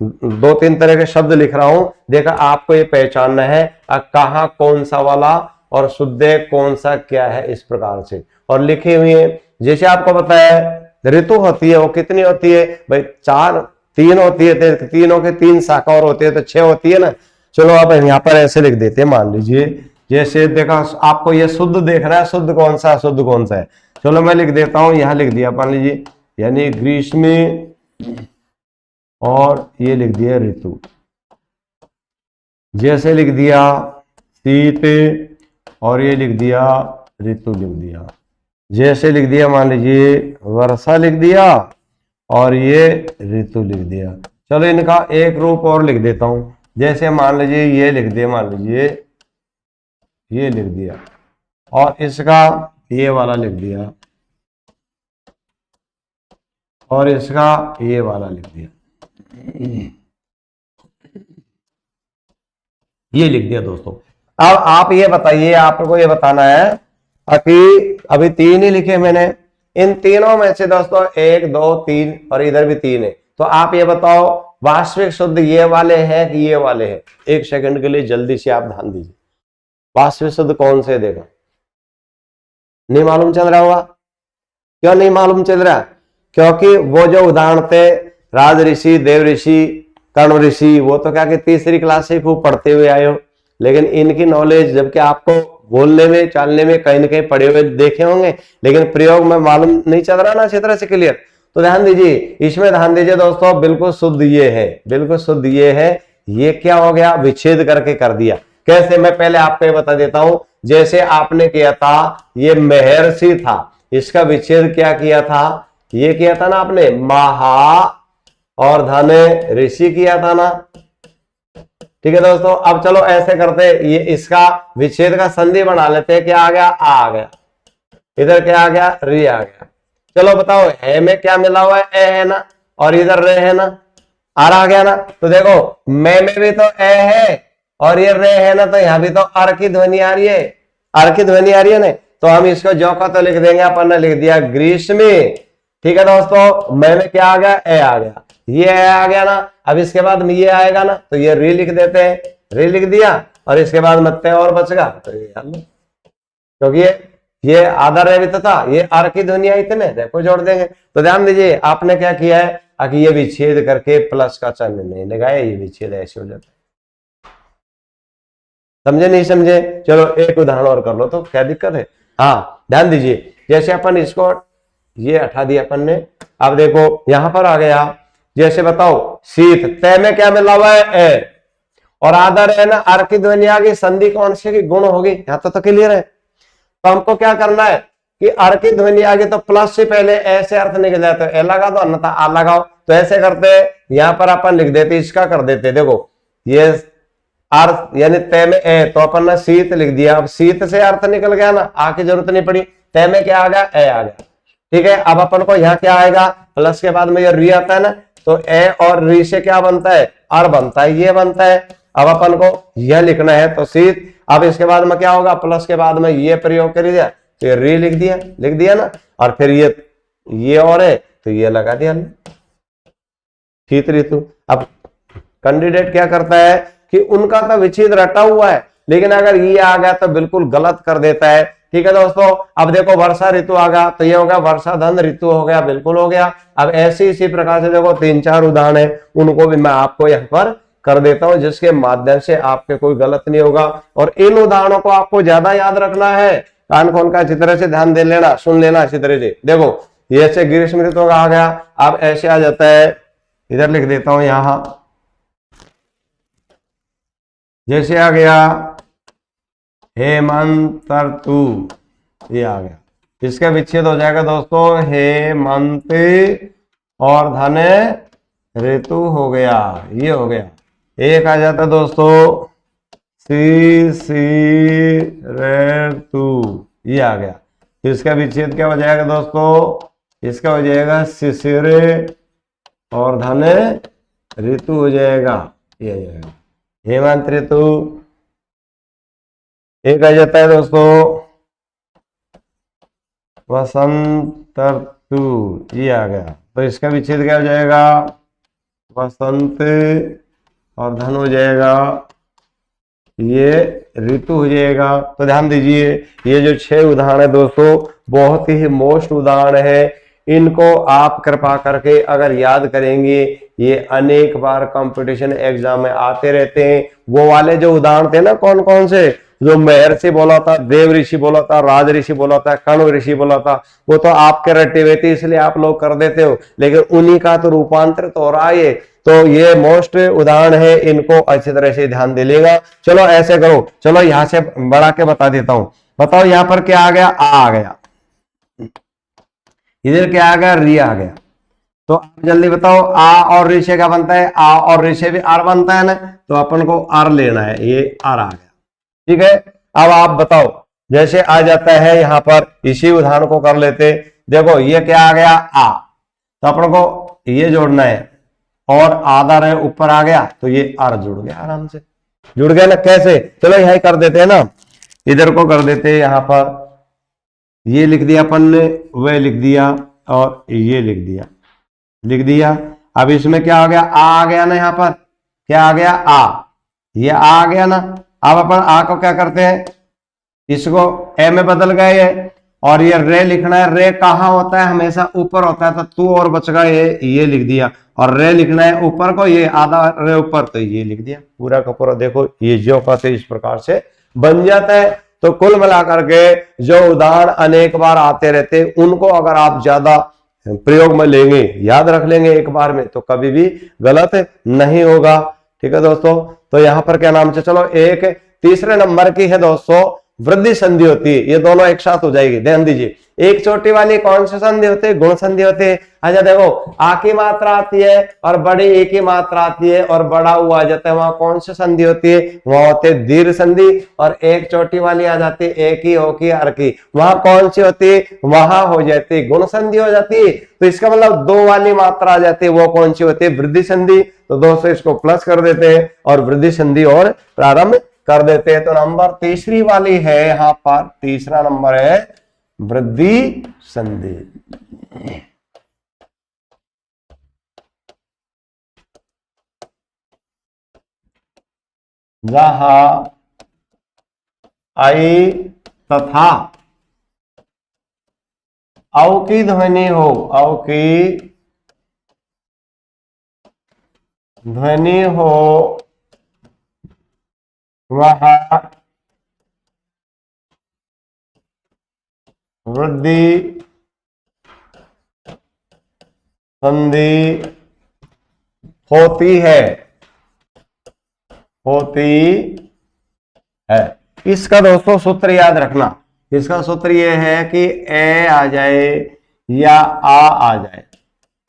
दो तीन तरह के शब्द लिख रहा हूं, देखा आपको ये पहचानना है कहाँ कौन सा वाला और शुद्ध कौन सा क्या है, इस प्रकार से और लिखे हुए हैं। जैसे आपको बताया ऋतु होती है, वो कितनी होती है भाई, तीन होती है, तो तीनों के तीन शाखा और होती है तो 6 होती है ना। चलो अब यहाँ पर ऐसे लिख देते हैं, मान लीजिए जैसे देखा आपको ये शुद्ध देख रहा है, शुद्ध कौन सा है, शुद्ध कौन सा है, चलो मैं लिख देता हूं, यहां लिख दिया मान लीजिए, यानी ग्रीष्म और ये लिख दिया ऋतु, जैसे लिख दिया शीत और ये लिख दिया ऋतु लिख दिया, जैसे लिख दिया मान लीजिए वर्षा लिख दिया और ये ऋतु लिख दिया। चलो इनका एक रूप और लिख देता हूं, जैसे मान लीजिए ये लिख दिया, मान लीजिए ये लिख दिया और इसका ये वाला लिख दिया, और इसका ये वाला लिख दिया, ये लिख दिया दोस्तों। अब आप ये बताइए, आपको ये बताना है कि अभी 3 ही लिखे मैंने, इन तीनों में से दोस्तों 1 2 3 और इधर भी 3 है, तो आप ये बताओ वास्तविक शुद्ध ये वाले हैं कि ये वाले हैं? 1 सेकंड के लिए जल्दी से आप ध्यान दीजिए, वास्तविक शुद्ध कौन से देगा? नहीं मालूम चल रहा होगा। क्यों नहीं मालूम चल रहा? क्योंकि वो जो उदाहरण थे राज ऋषि, देव ऋषि, कर्ण ऋषि, वो तो क्या कि तीसरी क्लास से खूब पढ़ते हुए आए हो, लेकिन इनकी नॉलेज जबकि आपको बोलने में चालने में कहीं ना कहीं पढ़े हुए देखे होंगे, लेकिन प्रयोग में मालूम नहीं चल रहा ना अच्छी तरह से क्लियर। तो ध्यान दीजिए, इसमें ध्यान दीजिए दोस्तों, बिल्कुल शुद्ध ये है, बिल्कुल शुद्ध ये है। ये क्या हो गया? विच्छेद करके कर दिया। कैसे? मैं पहले आपको ये बता देता हूं। जैसे आपने किया था, ये महर्षि था, इसका विच्छेद क्या किया था? ये किया था ना आपने, महा और धन ऋषि किया था ना। ठीक है दोस्तों, अब चलो ऐसे करते, ये इसका विच्छेद का संधि बना लेते हैं। क्या आ गया? आ गया। इधर क्या आ गया? री आ गया। चलो बताओ, है में क्या मिला हुआ है? ए है ना, और इधर रे है ना, आर आ गया ना। तो देखो, मैं में भी तो ए है और ये रे है ना, तो यहां भी तो अर की ध्वनि आ रही है, अर की ध्वनि आ रही है ना। तो हम इसको जो का तो लिख देंगे, अपन ने लिख दिया ग्रीष्मी। ठीक है दोस्तों, मैं में क्या आ गया? ए आ गया, ये आ गया ना। अब इसके बाद में ये आएगा ना, तो ये री लिख देते हैं, री लिख दिया, और इसके बाद मत्ते और बचेगा तो ये, क्योंकि ये आधा रे भी तो था, ये आर की ध्वनि आई थी ना, देखो जोड़ देंगे। तो ध्यान दीजिए, आपने क्या किया है कि ये विच्छेद करके प्लस का चिन्ह नहीं लगाया, ये विच्छेद ऐसे हो जाता है। समझे नहीं समझे? चलो एक उदाहरण और कर लो, तो क्या दिक्कत है। हाँ ध्यान दीजिए, जैसे अपन इसको ये हटा दिया अपन ने, अब देखो यहां पर आ गया। जैसे बताओ, शीत, तय में क्या मिला हुआ है? ए, और आदर है ना, आर की ध्वनि आ गई, संधि कौन सी की? गुण होगी। यहां तो क्लियर है। तो हमको क्या करना है कि आर की ध्वनि आ गई तो प्लस से पहले ऐसे अर्थ निकल जाए, तो ए लगा दो, अन्यथा आ लगाओ। तो ऐसे करते, यहां पर अपन लिख देते, इसका कर देते, देखो ये अर्थ यानी तय में ए, तो अपन ने शीत लिख दिया। अब शीत से अर्थ निकल गया ना, आ की जरूरत नहीं पड़ी। तय में क्या आ गया? ए आ गया। ठीक है, अब अपन को यहाँ क्या आएगा? प्लस के बाद में ये री आता है ना, तो ए और री से क्या बनता है? अर बनता है, ये बनता है। अब अपन को यह लिखना है, तो शीत। अब इसके बाद में क्या होगा? प्लस के बाद में ये प्रयोग कर दिया, तो ये री लिख दिया ना, और फिर ये और है तो ये लगा दिया शीत ऋतु। अब कैंडिडेट क्या करता है कि उनका तो विच्छेद रटा हुआ है, लेकिन अगर ये आ गया तो बिल्कुल गलत कर देता है। ठीक है दोस्तों, अब देखो वर्षा ऋतु आ गया, तो ये हो गया वर्षा धन ऋतु, हो गया, बिल्कुल हो गया। अब ऐसे इसी प्रकार से देखो 3-4 उदाहरण है, उनको भी मैं आपको यहाँ पर कर देता हूं, जिसके माध्यम से आपके कोई गलत नहीं होगा। और इन उदाहरणों को आपको ज्यादा याद रखना है, कान खोल का अच्छी तरह से ध्यान दे लेना, सुन लेना अच्छी तरह से। देखो ये ऐसे ग्रीष्म ऋतु का आ गया, अब ऐसे आ जाता है, इधर लिख देता हूं यहां, जैसे आ गया हेमंत ऋतु, ये आ गया। इसका विच्छेद हो जाएगा दोस्तों हेमंत और धन ऋतु हो गया, ये हो गया। एक आ जाता दोस्तों ऋतु, ये आ गया। इसका विच्छेद क्या हो जाएगा दोस्तों? इसका हो जाएगा शिशिर और धन ऋतु हो जाएगा, ये हो जाएगा हेमंत ऋतु। एक आ जाता है दोस्तों वसंत ऋतु, ये आ गया। तो इसका विच्छेद क्या हो जाएगा? वसंत और धन हो जाएगा, ये ऋतु हो जाएगा। तो ध्यान दीजिए, ये जो 6 उदाहरण है दोस्तों, बहुत ही मोस्ट उदाहरण है। इनको आप कृपा करके अगर याद करेंगे, ये अनेक बार कंपटीशन एग्जाम में आते रहते हैं। वो वाले जो उदाहरण थे ना, कौन कौन से, जो महर्षि बोला था, देव ऋषि बोला था, राज ऋषि बोला था, कर्ण ऋषि बोला था, वो तो आपके रटे हुए थे, इसलिए आप लोग कर देते हो, लेकिन उन्हीं का तो रूपांतरित हो रहा है। तो ये मोस्ट उदाहरण है, इनको अच्छी तरह से ध्यान दे लेगा। चलो ऐसे करो, चलो यहां से बढ़ा के बता देता हूं। बताओ यहां पर क्या आ गया? आ गया। इधर क्या आ गया? री आ गया। तो आप जल्दी बताओ, आ और री से क्या बनता है? आ और री से भी आर बनता है ना, तो अपन को आर लेना है, ये आर आ गया। ठीक है, अब आप बताओ, जैसे आ जाता है यहां पर, इसी उदाहरण को कर लेते। देखो ये क्या आ गया? आ, तो अपन को ये जोड़ना है और आधा रहे ऊपर आ गया तो ये आर जुड़ गया, आराम से जुड़ गया ना। कैसे, चलो यही कर देते हैं ना, इधर को कर देते हैं, यहां पर ये लिख दिया अपन ने, वह लिख दिया और ये लिख दिया। अब इसमें क्या हो गया, आ गया ना, यहाँ पर क्या आ गया, आ, ये आ गया ना। अब अपन आ को क्या करते हैं, इसको ए में बदल गए और ये रे लिखना है। रे कहाँ होता है, हमेशा ऊपर होता है, तो तू और बच गया ये लिख दिया। और रे लिखना है ऊपर को, ये आधा रे ऊपर, तो ये लिख दिया पूरा का पूरा। देखो ये जो कहते इस प्रकार से बन जाता है। तो कुल मिलाकर के जो उदाहरण अनेक बार आते रहते, उनको अगर आप ज्यादा प्रयोग में लेंगे, याद रख लेंगे एक बार में, तो कभी भी गलत नहीं होगा। ठीक है दोस्तों, तो यहां पर क्या नाम से, चलो एक तीसरे नंबर की है दोस्तों, वृद्धि संधि होती है। ये दोनों एक साथ हो जाएगी, ध्यान दीजिए। एक छोटी वाली कौन सी संधि होती है, गुण संधि होती है। अच्छा देखो, आ की मात्रा आती है और बड़ी ए की मात्रा आती है और बड़ा ऊ आ जाता है, वहां कौन सी संधि होती है, वहां होती है दीर्घ संधि। और एक छोटी वाली आ जाती है ए की, ओ की, अर की, वहां कौन सी होती है, वहां हो जाती है गुण संधि हो जाती है। तो इसका मतलब दो वाली मात्रा आ जाती है, वो कौन सी होती है, वृद्धि संधि। तो दोस्तों इसको प्लस कर देते हैं और वृद्धि संधि और प्रारंभ कर देते हैं। तो नंबर तीसरी वाली है, यहां पर तीसरा नंबर है वृद्धि संधि। जहां आई तथा औ की ध्वनि हो, औ की ध्वनि हो, वहां वृद्धि संधि होती है, होती है। इसका दोस्तों सूत्र याद रखना, इसका सूत्र यह है कि ए आ जाए या आ जाए।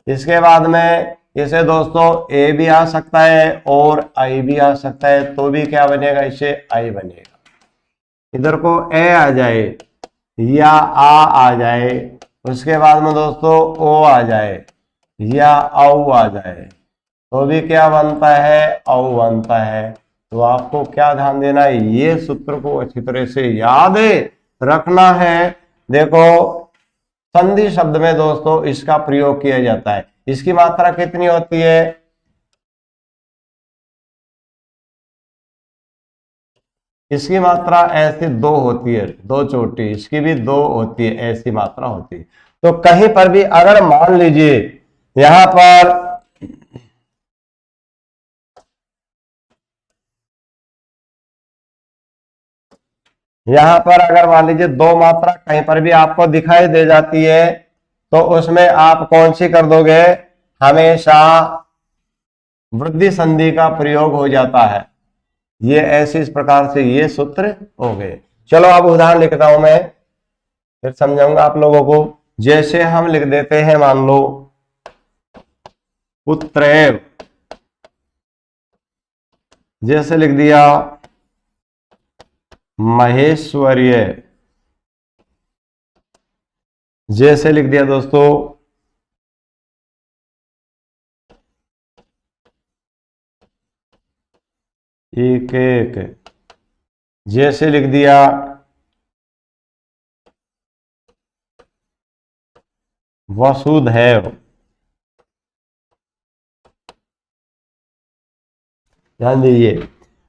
इसके बाद में इसे दोस्तों ए भी आ सकता है और आई भी आ सकता है, तो भी क्या बनेगा, इसे आई बनेगा। इधर को ए आ जाए या आ जाए, उसके बाद में दोस्तों ओ आ जाए या औ आ जाए, तो भी क्या बनता है, औ बनता है। तो आपको क्या ध्यान देना है, ये सूत्र को अच्छी तरह से याद रखना है। देखो संधि शब्द में दोस्तों इसका प्रयोग किया जाता है। इसकी मात्रा कितनी होती है, इसकी मात्रा ऐसे दो होती है, दो चोटी, इसकी भी दो होती है, ऐसी मात्रा होती है। तो कहीं पर भी अगर मान लीजिए यहां पर अगर मान लीजिए दो मात्रा कहीं पर भी आपको दिखाई दे जाती है, तो उसमें आप कौन सी कर दोगे, हमेशा वृद्धि संधि का प्रयोग हो जाता है। ये ऐसे इस प्रकार से ये सूत्र हो गए। चलो अब उदाहरण लिखता हूं मैं, फिर समझाऊंगा आप लोगों को। जैसे हम लिख देते हैं, मान लो पुत्रैव, जैसे लिख दिया महेश्वर्य, जैसे लिख दिया दोस्तों एक एक, जैसे लिख दिया वसुधैव। ध्यान दीजिए,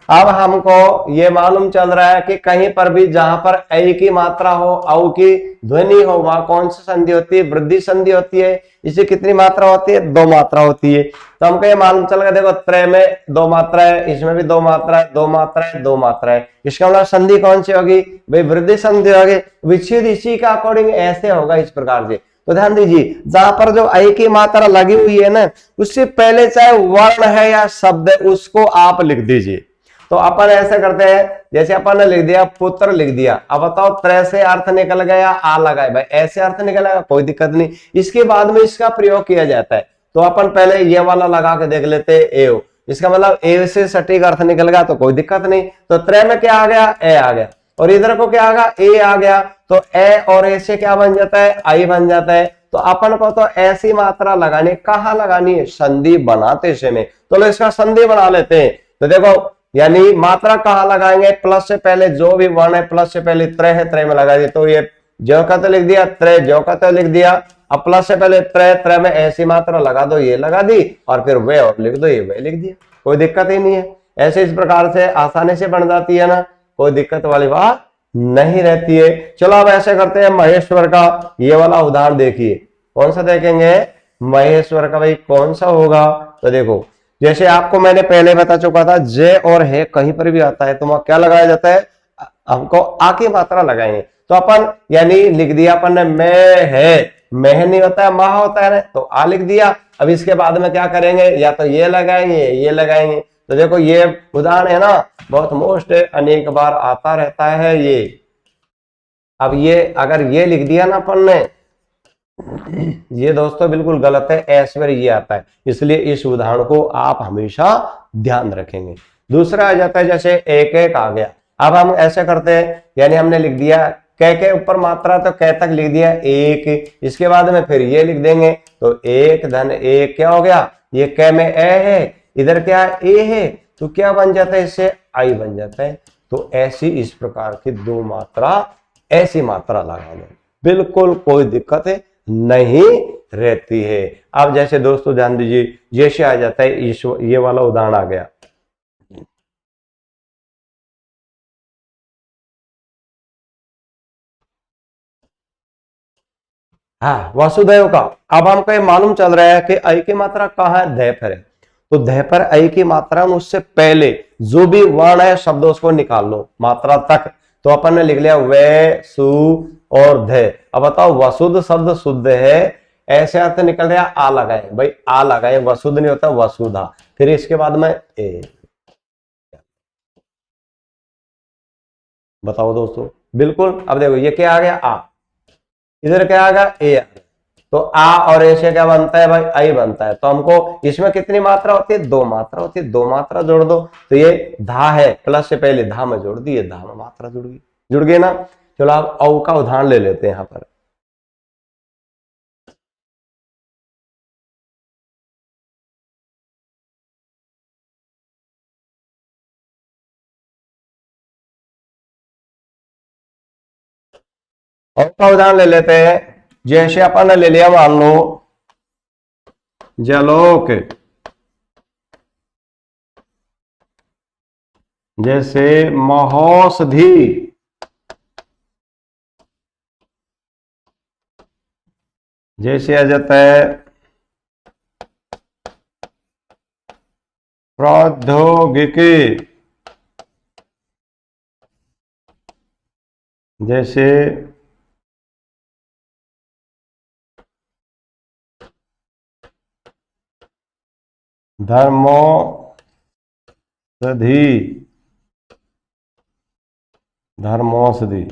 अब हमको ये मालूम चल रहा है कि कहीं पर भी जहां पर ऐ की मात्रा हो, औ की ध्वनि हो, वहां कौन सी संधि होती है, वृद्धि संधि होती है। इसे कितनी मात्रा होती है, दो मात्रा होती है। तो हमको ये मालूम चल गया, देखो त्रय में दो मात्रा है, इसमें भी दो मात्रा है, दो मात्रा है, दो मात्रा है। इसका मतलब संधि कौन सी होगी भाई, वृद्धि संधि होगी। विच्छेद इसी का अकॉर्डिंग ऐसे होगा, इस प्रकार से। तो ध्यान दीजिए, जहां पर जो ऐ की मात्रा लगी हुई है ना, उससे पहले चाहे वर्ण है या शब्द है, उसको आप लिख दीजिए। तो अपन ऐसे करते हैं, जैसे अपन ने लिख दिया पुत्र लिख दिया, अब बताओ त्रय से अर्थ निकल गया, आ लगा है भाई, ऐसे अर्थ निकलेगा, कोई दिक्कत नहीं। इसके बाद में इसका प्रयोग किया जाता है। तो अपन पहले ये वाला लगा के देख लेते हैं, एव, इसका मतलब ए से सटीक अर्थ निकल गया, तो कोई दिक्कत नहीं। तो त्रय में क्या आ गया, ए आ गया, और इधर को क्या आ गया, ए आ गया। तो ए और ए से क्या बन जाता है, आई बन जाता है। तो अपन को तो ऐसी मात्रा लगानी, कहाँ लगानी है, संधि बनाते समय। तो लो इसका संधि बना लेते हैं। तो देखो यानी मात्रा कहाँ लगाएंगे, प्लस से पहले जो भी वर्ण है प्लस से पहले त्रय है, त्रय में लगा दिए। तो ये जो का तो लिख दिया, त्रय जो का तो लिख दिया। अब प्लस से पहले त्रय, त्रय में ऐसी मात्रा लगा दो, ये लगा दी, और फिर वे और लिख दो, ये वे लिख दिया, कोई दिक्कत ही नहीं है। ऐसे इस प्रकार से आसानी से बन जाती है ना, कोई दिक्कत वाली बात नहीं रहती है। चलो अब ऐसे करते हैं, महेश्वर का ये वाला उदाहरण देखिए। कौन सा देखेंगे, महेश्वर का भाई कौन सा होगा। तो देखो जैसे आपको मैंने पहले बता चुका था, जे और है कहीं पर भी आता है तो वहां क्या लगाया जाता है, हमको आ की मात्रा लगाएंगे। तो अपन यानी लिख दिया अपन ने मैं है, मह नहीं होता है, महा होता है ना, तो आ लिख दिया। अब इसके बाद में क्या करेंगे, या तो ये लगाएंगे ये लगाएंगे। तो देखो ये उदाहरण है ना, बहुत मोस्ट अनेक बार आता रहता है ये। अब ये अगर ये लिख दिया ना अपन ने, ये दोस्तों बिल्कुल गलत है, ऐश्वर्य ये आता है, इसलिए इस उदाहरण को आप हमेशा ध्यान रखेंगे। दूसरा आ जाता है जैसे एक एक आ गया। अब हम ऐसे करते हैं, यानी हमने लिख दिया कै के ऊपर मात्रा, तो कै तक लिख दिया एक, इसके बाद में फिर ये लिख देंगे, तो एक धन एक क्या हो गया, ये कै में ए है, इधर क्या ए है, तो क्या बन जाता है, इससे आई बन जाता है। तो ऐसी इस प्रकार की दो मात्रा, ऐसी मात्रा लगा दो, बिल्कुल कोई दिक्कत है नहीं रहती है। अब जैसे दोस्तों ध्यान दीजिए, जैसे आ जाता है ये वाला उदाहरण आ गया, हाँ वसुदेव का। अब हमको ये मालूम चल रहा है कि ऐ की मात्रा कहाँ है, ध पर है। तो ध पर ऐ की मात्रा, उससे पहले जो भी वर्ण है शब्द उसको निकाल लो मात्रा तक। तो अपन ने लिख लिया वे सु और ध। अब बताओ वसुद शब्द शुद्ध है, ऐसे अर्थ निकल रहा, आ लगाए भाई, आ लगाए, वसुद नहीं होता वसुधा। फिर इसके बाद में ए, बताओ दोस्तों, बिल्कुल। अब देखो ये क्या आ गया, आ, इधर क्या आ गया, ए आ गया। तो आ और ए से क्या बनता है भाई, आई बनता है। तो हमको इसमें कितनी मात्रा होती है, दो मात्रा होती है, दो मात्रा जोड़ दो। तो ये धा है, प्लस से पहले धा में जोड़ दी, ये धा में मात्रा जुड़ गई ना। चलो आप औ का उदाहरण ले लेते हैं यहाँ पर। औ का उदाहरण ले लेते हैं, जैसे अपन ने ले लिया, मान लो जलोक, जैसे महोषधि, जैसे आ जाता है प्रौद्योगिकी, जैसे धर्मौषधि, धर्मौषधि।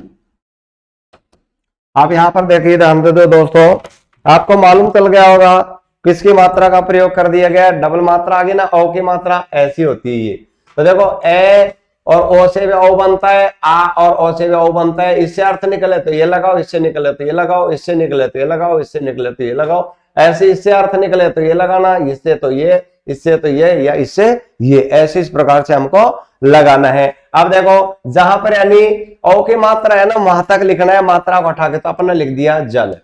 आप यहां पर देखिए, ध्यान दे दो दोस्तों, आपको मालूम चल गया होगा किसकी मात्रा का प्रयोग कर दिया गया, डबल मात्रा आ गई ना, औ की मात्रा ऐसी होती है ये। तो देखो ए और ओ से भी ओ बनता है, आ और ओ से भी ओ बनता है, इससे अर्थ निकले तो ये लगाओ, इससे निकले तो ये लगाओ, इससे निकले तो ये लगाओ, इससे निकले तो ये लगाओ, ऐसे इससे अर्थ निकले तो ये लगाना, इससे तो ये, इससे तो ये, या इससे ये, ऐसे इस प्रकार से हमको लगाना है। अब देखो जहां पर यानी औ की मात्रा है ना, वहां तक लिखना है, मात्रा को उठा के तो अपने लिख दिया जल।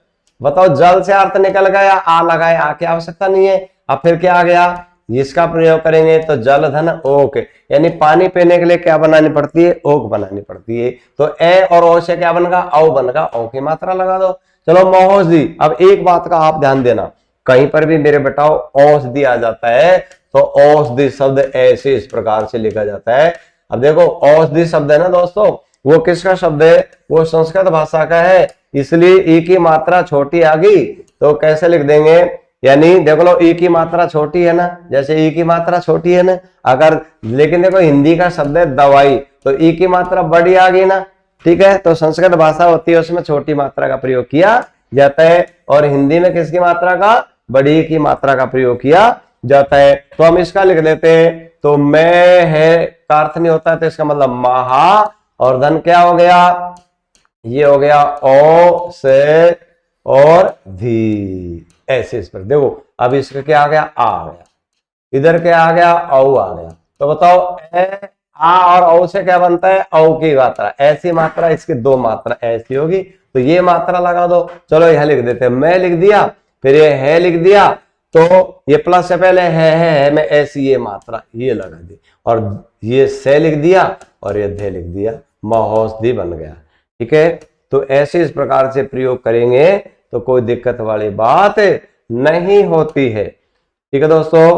बताओ जल से अर्थ निकल गया, आ लगाए, आ की आवश्यकता नहीं है। अब फिर क्या आ गया, इसका प्रयोग करेंगे तो जल धन ओक, यानी पानी पीने के लिए क्या बनानी पड़ती है, ओक बनानी पड़ती है। तो ए और ओ से क्या बनेगा, औ बनेगा, औ की मात्रा लगा दो। चलो महोषधि। अब एक बात का आप ध्यान देना, कहीं पर भी मेरे बेटाओ औषधि आ जाता है तो औषधि शब्द ऐसे इस प्रकार से लिखा जाता है। अब देखो औषधि शब्द है ना दोस्तों, वो किसका शब्द है, वो संस्कृत भाषा का है, इसलिए ई की मात्रा छोटी आ गई तो कैसे लिख देंगे, यानी देखो लो ई की मात्रा छोटी है ना, जैसे ई की मात्रा छोटी है ना, अगर लेकिन देखो हिंदी का शब्द है दवाई, तो ई की मात्रा बड़ी आ गई ना, ठीक है। तो संस्कृत भाषा होती है उसमें छोटी मात्रा का प्रयोग किया जाता है, और हिंदी में किसकी मात्रा का, बड़ी की मात्रा का प्रयोग किया जाता है। तो हम इसका लिख देते हैं, तो मैं है का अर्थ नहीं होता है, तो इसका मतलब महा, और धन क्या हो गया, ये हो गया ओ से और धी, ऐसे इस पर देखो। अब इसका क्या आ गया, आ गया, इधर क्या आ गया, औ आ गया। तो बताओ ए आ और औ से क्या बनता है, औ की मात्रा, ऐसी मात्रा, इसकी दो मात्रा ऐसी होगी, तो ये मात्रा लगा दो। चलो यह लिख देते हैं, मैं लिख दिया, फिर ये है लिख दिया, तो ये प्लस से पहले है में ऐसी ये मात्रा ये लगा दी, और ये से लिख दिया और ये धे लिख दिया, महौषधि बन गया। ठीक है, तो ऐसे इस प्रकार से प्रयोग करेंगे तो कोई दिक्कत वाली बात नहीं होती है। ठीक है दोस्तों,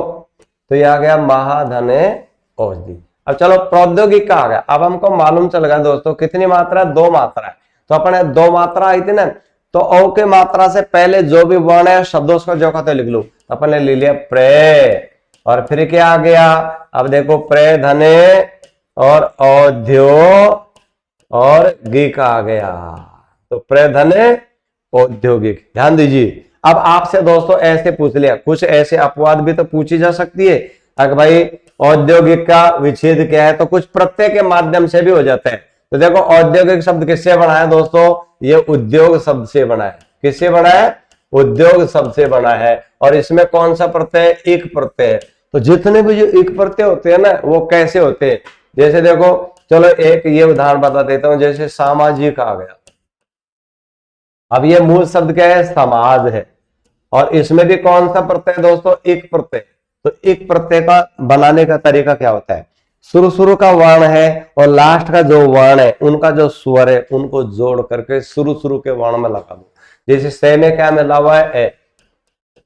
तो ये आ गया महाधने औषधि। अब चलो प्रौद्योगिक का आ गया। अब हमको मालूम चल गया दोस्तों कितनी मात्रा, दो मात्रा है, तो अपने दो मात्रा आई थी ना, तो औ के मात्रा से पहले जो भी वर्ण है शब्दों उसको जो कहते लिख लो, अपन ने ले लिया प्रे, और फिर क्या आ गया, अब देखो प्रे धने और औध्यो और गिक आ गया, तो प्रे धने औद्योगिक। ध्यान दीजिए, अब आपसे दोस्तों ऐसे पूछ लिया, कुछ ऐसे अपवाद भी तो पूछी जा सकती है, अगर भाई औद्योगिक का विच्छेद क्या है, तो कुछ प्रत्यय के माध्यम से भी हो जाता है। तो देखो औद्योगिक शब्द किससे बना है दोस्तों, ये उद्योग शब्द से बना है। किससे बना है, उद्योग शब्द से बना है, और इसमें कौन सा प्रत्यय, एक प्रत्यय है। तो जितने भी जो एक प्रत्यय होते हैं ना, वो कैसे होते हैं, जैसे देखो, चलो एक ये उदाहरण बता देता हूं, जैसे सामाजिक आ गया। अब ये मूल शब्द क्या है, समाज है, और इसमें भी कौन सा प्रत्यय दोस्तों, एक प्रत्यय। तो एक प्रत्यय का बनाने का तरीका क्या होता है, शुरू का वर्ण है और लास्ट का जो वर्ण है, उनका जो स्वर है, उनको जोड़ करके शुरू के वर्ण में लगा दो। जैसे से में क्या मिला हुआ है, ए,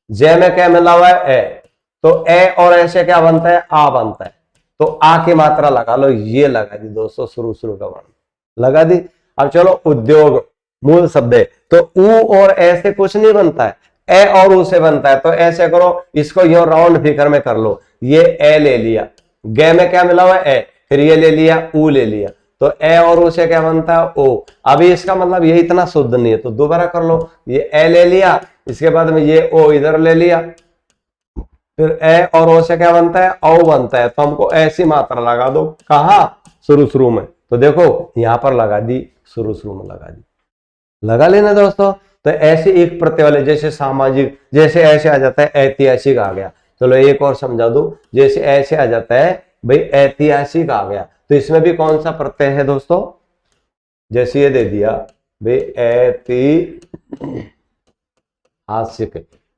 जय में क्या मिला हुआ है, ए, तो ए और ऐसे क्या बनता है, आ बनता है, तो आ की मात्रा लगा लो, ये लगा दी दोस्तों, शुरू का वर्ण लगा दी। अब चलो उद्योग मूल शब्द है, तो ऊ और ऐसे कुछ नहीं बनता है, ए और ऊ से बनता है, तो ऐसे करो, इसको यो राउंड फिगर में कर लो, ये ए ले लिया, गे में क्या मिला हुआ है, ए, फिर ये ले लिया, ऊ ले लिया, तो ए और ऊ से क्या बनता है, ओ। अभी इसका मतलब ये इतना शुद्ध नहीं है, तो दोबारा कर लो, ये ए ले लिया, इसके बाद में ये ओ इधर ले लिया, फिर ए और ओ से क्या बनता है, औ बनता है, तो हमको ऐसी मात्रा लगा दो, कहा, शुरू में। तो देखो यहां पर लगा दी, शुरू में लगा दी, लगा लेना दोस्तों। तो ऐसे एक प्रत्यय वाले, जैसे सामाजिक, जैसे ऐसे आ जाता है ऐतिहासिक आ गया। चलो एक और समझा दो, जैसे ऐसे आ जाता है भाई ऐतिहासिक आ गया, तो इसमें भी कौन सा प्रत्यय है दोस्तों, जैसे ये दे दिया भाई ऐतिहासिक,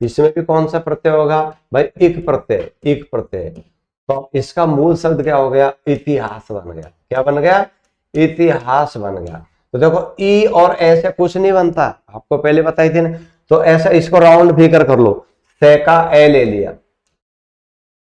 इसमें भी कौन सा प्रत्यय होगा भाई, एक प्रत्यय। तो इसका मूल शब्द क्या हो गया, इतिहास बन गया। क्या बन गया, इतिहास बन गया। तो देखो ई और ऐसे कुछ नहीं बनता, आपको पहले बताई थी ना, तो ऐसा इसको राउंड फिगर कर लो, से का ए ले लिया,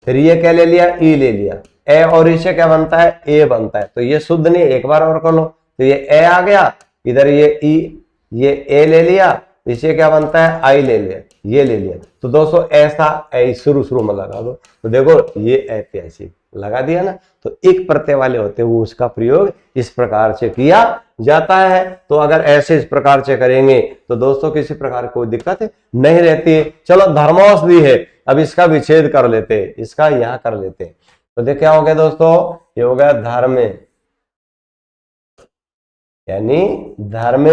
फिर ये क्या ले लिया, ई ले लिया, ए और इसे क्या बनता है, ए बनता है, तो ये शुद्ध नहीं, एक बार और कर लो, तो ये ए आ गया, इधर ये ई, ये ए ले लिया, इसे क्या बनता है, आई ले लिया, ये ले लिया। तो दोस्तों ऐसा ऐ शुरू में लगा दो, तो देखो ये ऐतिहासिक लगा दिया ना। तो एक प्रत्यय वाले होते हैं वो उसका प्रयोग इस प्रकार से किया जाता है। तो अगर ऐसे इस प्रकार से करेंगे तो दोस्तों किसी प्रकार कोई दिक्कत नहीं रहती है। चलो धर्मौषधि है, अब इसका विच्छेद कर लेते हैं, इसका यहां कर लेते हैं। तो देख क्या हो गया दोस्तों, ये हो गया धर्म, यानी धर्म,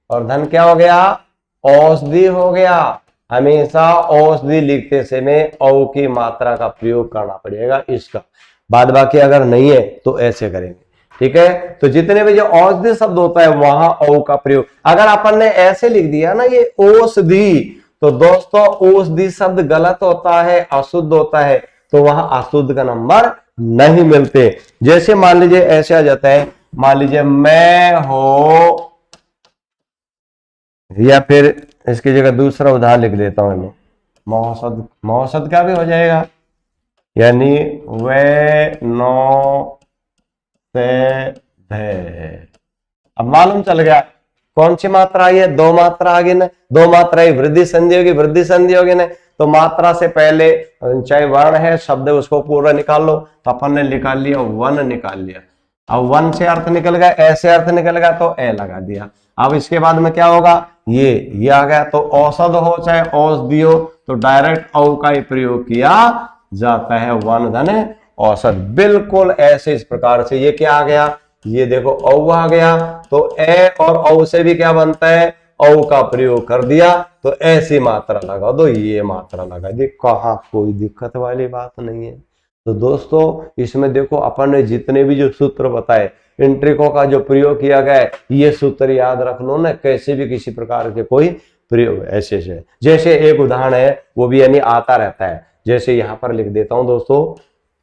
और धन क्या हो गया, औषधि हो गया। हमेशा औषधि लिखते समय औ की मात्रा का प्रयोग करना पड़ेगा इसका, बाद बाकी अगर नहीं है तो ऐसे करेंगे। ठीक है, तो जितने भी जो औषधि शब्द होता है वहां औ का प्रयोग, अगर अपन ने ऐसे लिख दिया ना ये औषधि, तो दोस्तों औषधि शब्द गलत होता है, अशुद्ध होता है, तो वहां अशुद्ध का नंबर नहीं मिलते। जैसे मान लीजिए ऐसे आ जाता है, मान लीजिए मैं हो, या फिर इसकी जगह दूसरा उदाहरण लिख देता हूं मैं, मौसद, मौसद का भी हो जाएगा, यानी वे नो से धे। अब मालूम चल गया कौन सी मात्रा आई है, दो मात्रा आ गई ना, दो मात्रा ही वृद्धि संधि होगी, वृद्धि संधि होगी ना, तो मात्रा से पहले चाहे वर्ण है शब्द उसको पूरा निकाल लो, तो अपन ने निकाल लिया, वन निकाल लिया। अब वन से अर्थ निकल गया, ऐसे अर्थ निकल गया, तो ए लगा दिया। अब इसके बाद में क्या होगा, ये आ गया, तो औषध हो चाहे औषधि हो, तो डायरेक्ट औ का ही प्रयोग किया जाता है, वन धन औषध। बिल्कुल ऐसे इस प्रकार से ये क्या आ गया, ये देखो औ आ गया, तो ए और औ से भी क्या बनता है, औ का प्रयोग कर दिया तो ऐसी मात्रा लगा दो, ये मात्रा लगा दी, कहाँ कोई दिक्कत वाली बात नहीं है। तो दोस्तों इसमें देखो अपन ने जितने भी जो सूत्र बताए, इन ट्रिकों का जो प्रयोग किया गया है, ये सूत्र याद रख लो ना, कैसे भी किसी प्रकार के कोई प्रयोग ऐसे से। जैसे एक उदाहरण है वो भी यानी आता रहता है, जैसे यहाँ पर लिख देता हूं दोस्तों,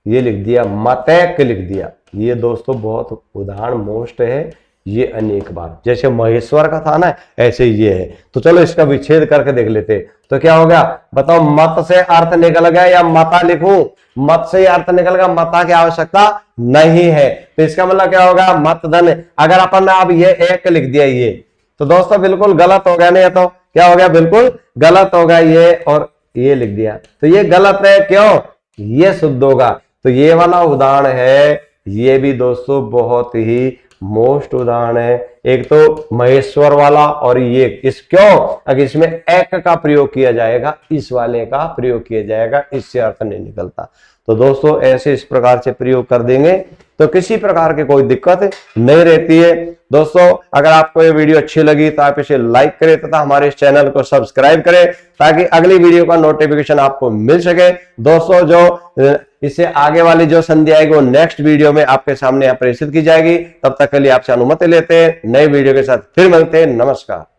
ये लिख दिया मतैक लिख दिया, ये दोस्तों बहुत उदाहरण मोस्ट है, ये अनेक बार, जैसे महेश्वर का था ना ऐसे ये है। तो चलो इसका विच्छेद करके देख लेते। तो क्या हो गया बताओ, मत से अर्थ निकल गया या मता लिखूं, मत से अर्थ निकल गया, मता की आवश्यकता नहीं है। तो इसका मतलब क्या होगा, मत धन। अगर अपन ने अब ये एक लिख दिया ये, तो दोस्तों बिल्कुल गलत हो गया नहीं, तो क्या हो गया, बिल्कुल गलत होगा ये, और ये लिख दिया तो ये गलत है, क्यों, ये शुद्ध होगा। तो ये वाला उदाहरण है, ये भी दोस्तों बहुत ही मोस्ट उदाहरण है। एक तो महेश्वर वाला और ये इस, क्यों, अगर इसमें एक का प्रयोग किया जाएगा, इस वाले का प्रयोग किया जाएगा, इससे अर्थ नहीं निकलता। तो दोस्तों ऐसे इस प्रकार से प्रयोग कर देंगे तो किसी प्रकार की कोई दिक्कत नहीं रहती है। दोस्तों अगर आपको ये वीडियो अच्छी लगी तो आप इसे लाइक करें तथा हमारे इस चैनल को सब्सक्राइब करें, ताकि अगली वीडियो का नोटिफिकेशन आपको मिल सके। दोस्तों जो इससे आगे वाली जो संधि आएगी वो नेक्स्ट वीडियो में आपके सामने प्रेषित की जाएगी। तब तक के लिए आपसे अनुमति लेते हैं, नई वीडियो के साथ फिर मिलते हैं। नमस्कार।